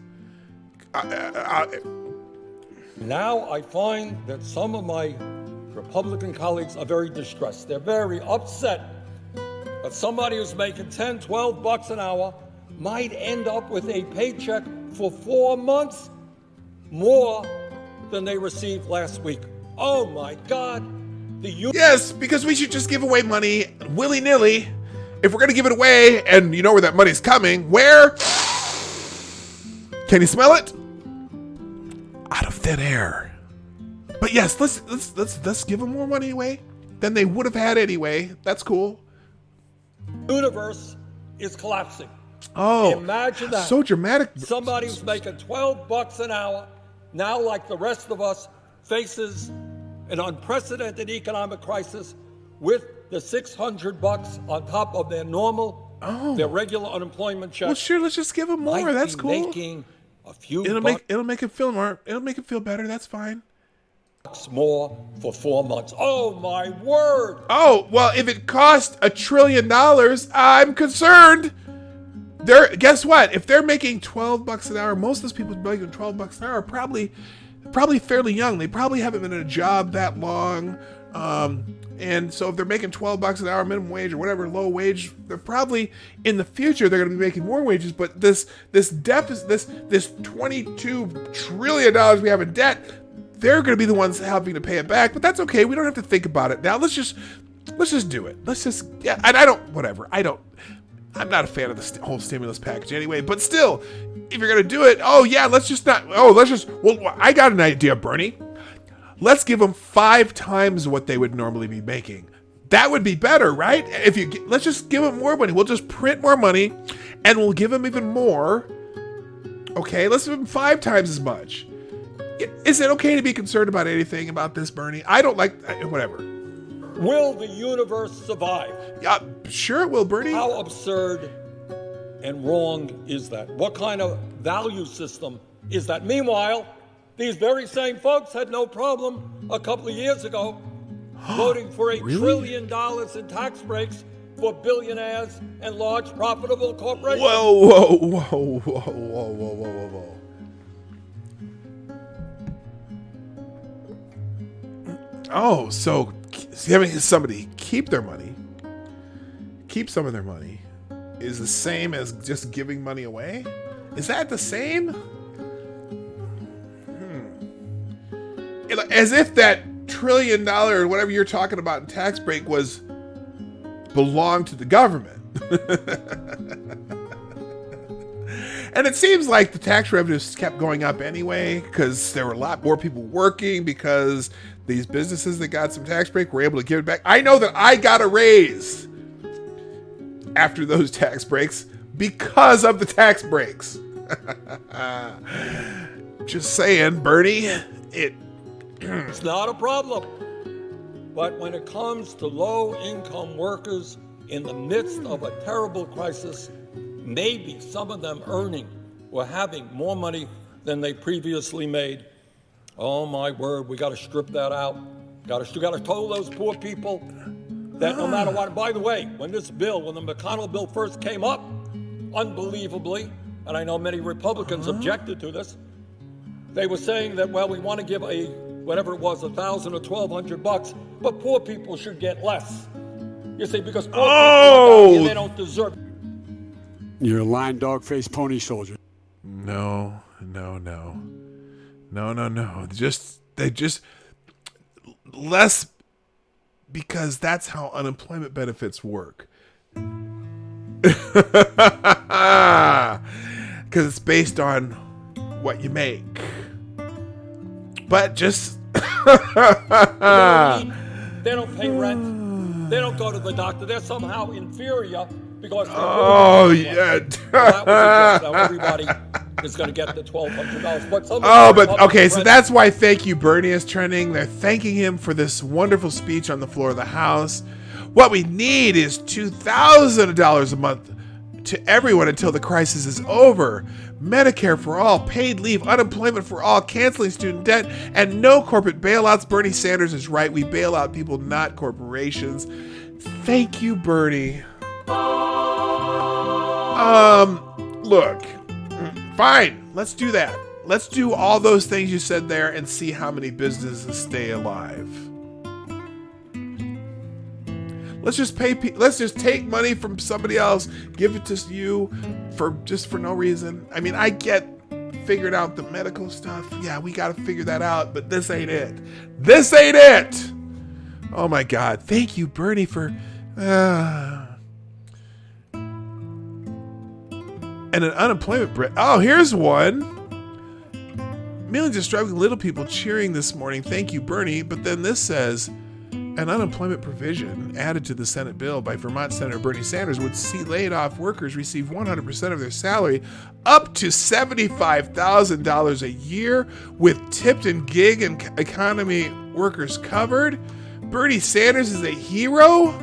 Now I find that some of my Republican colleagues are very distressed. They're very upset that somebody who's making $10, $12 an hour might end up with a paycheck for 4 months more than they received last week. Oh my God. Yes, because we should just give away money willy-nilly. If we're going to give it away and you know where that money's coming, where? Can you smell it? Out of thin air. But yes, let's give them more money away than they would have had anyway. That's cool. Universe is collapsing. Oh, imagine that. So dramatic. Somebody who's making $12 an hour now, like the rest of us, faces an unprecedented economic crisis with the $600 on top of their normal, their regular unemployment check. Well, sure, let's just give them more. That's cool. Making a few it'll make it feel more. It'll make it feel better. That's fine. More for 4 months. Oh my word! Oh well, if it cost $1 trillion, I'm concerned. Guess what? If they're making $12 an hour, most of those people making $12 an hour are probably fairly young. They probably haven't been in a job that long. And so if they're making $12 an hour minimum wage or whatever low wage, they're probably in the future they're going to be making more wages. But this deficit, this $22 trillion we have in debt, they're going to be the ones helping to pay it back. But that's okay. We don't have to think about it now. Let's just do it. Let's just, yeah. And I'm not a fan of the whole stimulus package anyway. But still, if you're going to do it, well, I got an idea, Bernie. Let's give them 5 times what they would normally be making. That would be better, right? Let's just give them more money. We'll just print more money, and we'll give them even more. Okay, let's give them 5 times as much. Is it okay to be concerned about anything about this, Bernie? I don't like whatever. Will the universe survive? Yeah, sure it will, Bernie. How absurd and wrong is that? What kind of value system is that? Meanwhile, these very same folks had no problem a couple of years ago voting for $1 trillion in tax breaks for billionaires and large profitable corporations. Whoa. Oh, so having somebody keep some of their money is the same as just giving money away? Is that the same? As if that $1 trillion or whatever you're talking about in tax break belonged to the government. And it seems like the tax revenues kept going up anyway because there were a lot more people working because these businesses that got some tax break were able to give it back. I know that I got a raise after those tax breaks because of the tax breaks. Just saying, Bernie, it's not a problem. But when it comes to low-income workers in the midst of a terrible crisis, maybe some of them earning or having more money than they previously made, oh my word, we got to strip that out. Got to tell those poor people that no matter what. By the way, when the McConnell bill first came up, unbelievably, and I know many Republicans objected to this, they were saying that, well, we want to give whatever it was, $1,000 or $1,200, but poor people should get less. You see, because poor people are they don't deserve. You're a lying dog-faced pony soldier. No. They just less, because that's how unemployment benefits work. Because it's based on what you make. But just They don't pay rent. They don't go to the doctor. They're somehow inferior because that was so everybody is going to get the $1,200. Okay, so that's why Thank You Bernie is trending. They're thanking him for this wonderful speech on the floor of the House. What we need is $2,000 a month to everyone until the crisis is over. Medicare for all, paid leave, unemployment for all, canceling student debt, and no corporate bailouts. Bernie Sanders is right. We bail out people, not corporations. Thank you, Bernie. Look, fine. Let's do that. Let's do all those things you said there and see how many businesses stay alive. Let's just take money from somebody else, give it to you for no reason. I mean, I get figured out the medical stuff. Yeah, we got to figure that out, but this ain't it. This ain't it. Oh my God. Thank you, Bernie, for and an unemployment here's one. Millions of struggling little people cheering this morning. Thank you, Bernie. But then this says, an unemployment provision added to the Senate bill by Vermont Senator Bernie Sanders would see laid off workers receive 100% of their salary, up to $75,000 a year, with tipped and gig and economy workers covered. Bernie Sanders is a hero?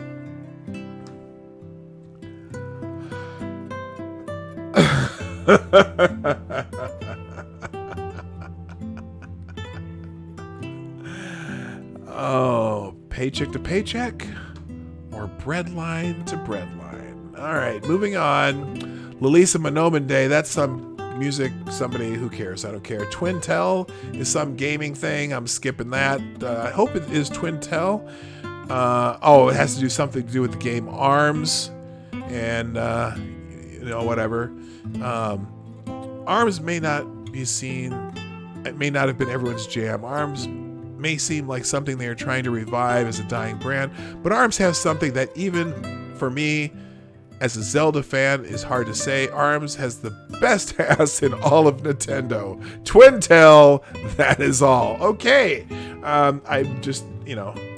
Oh, paycheck to paycheck or breadline to breadline. All right, moving on. Lalisa Monoman Day, that's some music, somebody, who cares? I don't care. Twintel is some gaming thing. I'm skipping that. I hope it is Twintel. It has to do something to do with the game ARMS, and whatever. ARMS may not be seen. It may not have been everyone's jam. ARMS may seem like something they are trying to revive as a dying brand, but ARMS has something that even for me, as a Zelda fan, is hard to say. ARMS has the best ass in all of Nintendo. Twintel, that is all. Okay. I'm just,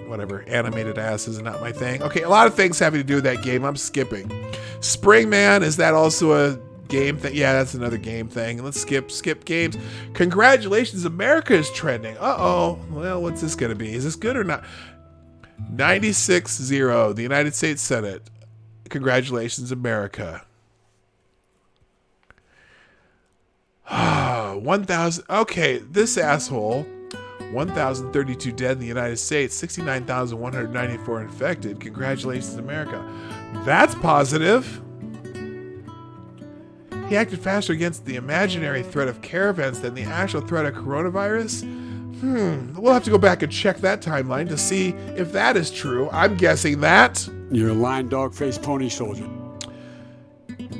whatever. Animated ass is not my thing. Okay, a lot of things having to do with that game. I'm skipping. Springman, is that also a game thing? Yeah, that's another game thing. Let's skip games. Congratulations, America is trending. Uh-oh. Well, what's this going to be? Is this good or not? 96-0, the United States Senate. Congratulations, America. 1,000. Okay, this asshole. 1,032 dead in the United States. 69,194 infected. Congratulations, America. That's positive. He acted faster against the imaginary threat of caravans than the actual threat of coronavirus. We'll have to go back and check that timeline to see if that is true. I'm guessing that. You're a lying dog-faced pony soldier.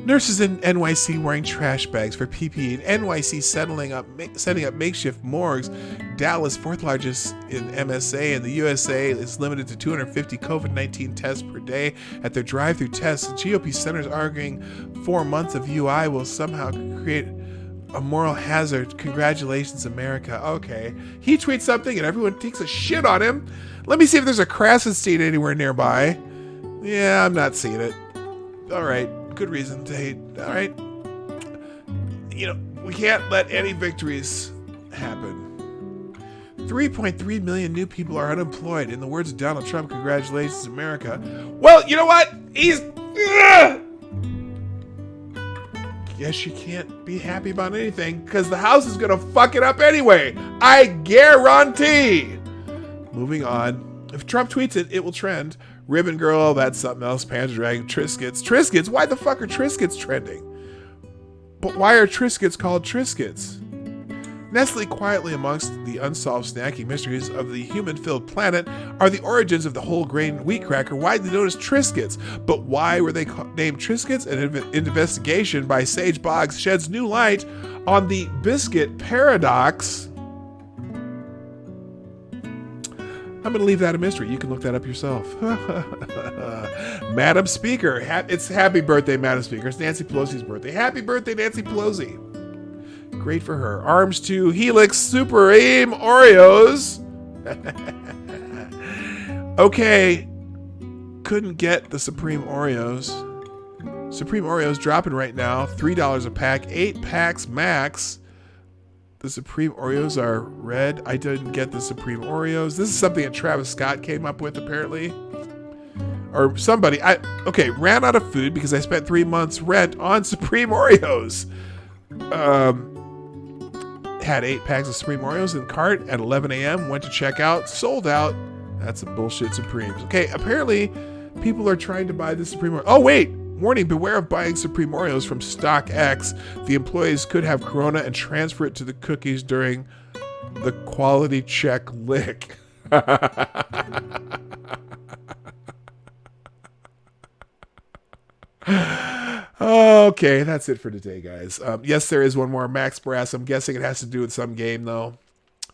Nurses in NYC wearing trash bags for PPE. NYC setting up makeshift morgues. Dallas, fourth largest in MSA, and the USA is limited to 250 COVID-19 tests per day at their drive-through tests. GOP senators arguing 4 months of UI will somehow create a moral hazard. Congratulations, America. Okay. He tweets something and everyone takes a shit on him. Let me see if there's a Krassenstein anywhere nearby. Yeah, I'm not seeing it. All right. Good reason to hate. All right. We can't let any victories happen. 3.3 million new people are unemployed. In the words of Donald Trump, congratulations, America. Well, you know what? Guess you can't be happy about anything because the House is going to fuck it up anyway. I guarantee. Moving on. If Trump tweets it, it will trend. Ribbon Girl, that's something else. Panda Dragon, Triscuits. Triscuits? Why the fuck are Triscuits trending? But why are Triscuits called Triscuits? Nestling quietly amongst the unsolved snacking mysteries of the human-filled planet are the origins of the whole grain wheat cracker, widely known as Triscuits. But why were they named Triscuits? An investigation by Sage Boggs sheds new light on the biscuit paradox. I'm going to leave that a mystery. You can look that up yourself. Madam Speaker. It's happy birthday, Madam Speaker. It's Nancy Pelosi's birthday. Happy birthday, Nancy Pelosi. Great for her. Arms to Helix Supreme Oreos. Okay. Couldn't get the Supreme Oreos. Supreme Oreos dropping right now. $3 a pack. 8 packs max. The Supreme Oreos are red. I didn't get the Supreme Oreos. This is something that Travis Scott came up with, apparently. Or somebody. Ran out of food because I spent 3 months rent on Supreme Oreos. Had 8 packs of Supreme Oreos in cart at 11 a.m. Went to check out. Sold out. That's a bullshit Supremes. Okay, apparently people are trying to buy the Supreme Oreos. Oh, wait. Warning, beware of buying Supreme Oreos from StockX. The employees could have corona and transfer it to the cookies during the quality check lick. Okay, that's it for today, guys. Yes, there is one more. Max Brass. I'm guessing it has to do with some game, though.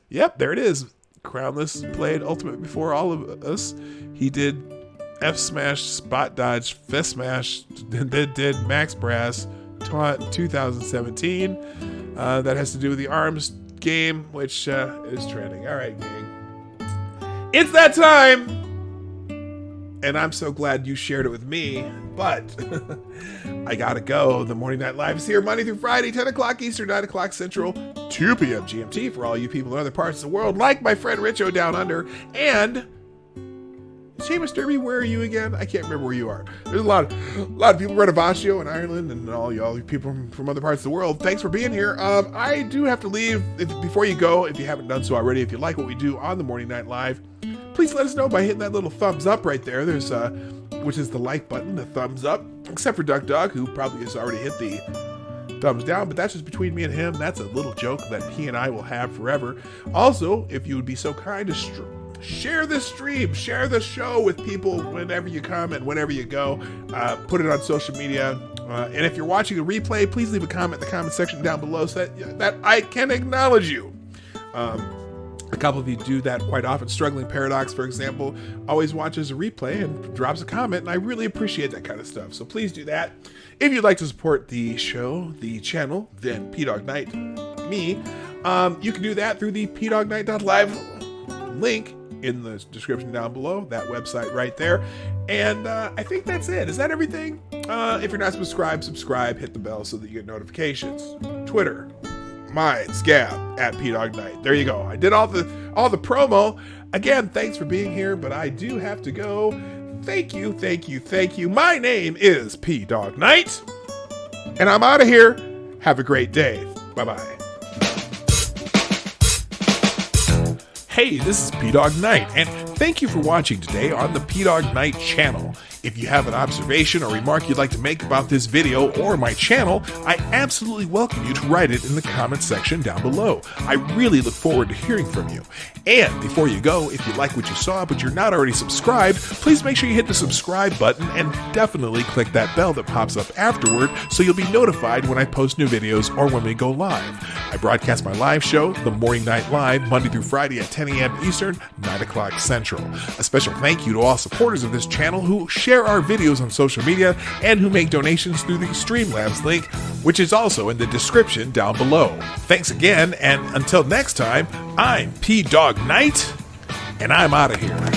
Yep, there it is. Crownless played Ultimate before all of us. He did F Smash, Spot Dodge, Fist Smash, did Max Brass 2017. That has to do with the ARMS game, which is trending. All right, gang. It's that time! And I'm so glad you shared it with me, but I gotta go. The Morning Night Live is here Monday through Friday, 10 o'clock Eastern, 9 o'clock Central, 2 p.m. GMT for all you people in other parts of the world, like my friend Richo down under, and Seamus Derby, where are you again? I can't remember where you are. There's a lot of people Renovaccio in Ireland and all you people from other parts of the world. Thanks for being here. I do have to leave. Before you go, if you haven't done so already, if you like what we do on the Morning Night Live, please let us know by hitting that little thumbs up right there. There's which is the like button, the thumbs up. Except for Duck Dog, who probably has already hit thumbs down, but that's just between me and him. That's a little joke that he and I will have forever. Also, if you would be so kind to share this stream, share the show with people whenever you come and whenever you go. Put it on social media. And if you're watching a replay, please leave a comment in the comment section down below so that I can acknowledge you. A couple of you do that quite often. Struggling Paradox, for example, always watches a replay and drops a comment, and I really appreciate that kind of stuff. So please do that. If you'd like to support the show, the channel, then PDawg Night, me, you can do that through the PDawgNight.live link in the description down below, that website right there. And I think that's it. Is that everything? If you're not subscribed, subscribe, hit the bell so that you get notifications. Twitter, mine, Scab, at PDawg Night. There you go. I did all the promo. Again, thanks for being here, but I do have to go. Thank you, thank you, thank you. My name is PDawg Night, and I'm out of here. Have a great day. Bye-bye. Hey, this is PDawg Night, and thank you for watching today on the PDawg Night channel. If you have an observation or remark you'd like to make about this video or my channel, I absolutely welcome you to write it in the comment section down below. I really look forward to hearing from you. And before you go, if you like what you saw but you're not already subscribed, please make sure you hit the subscribe button and definitely click that bell that pops up afterward so you'll be notified when I post new videos or when we go live. I broadcast my live show, The Morning Night Live, Monday through Friday at 10 a.m. Eastern, 9 o'clock Central. A special thank you to all supporters of this channel who share our videos on social media and who make donations through the Streamlabs link, which is also in the description down below. Thanks again, and until next time, I'm PDawg Night, and I'm out of here.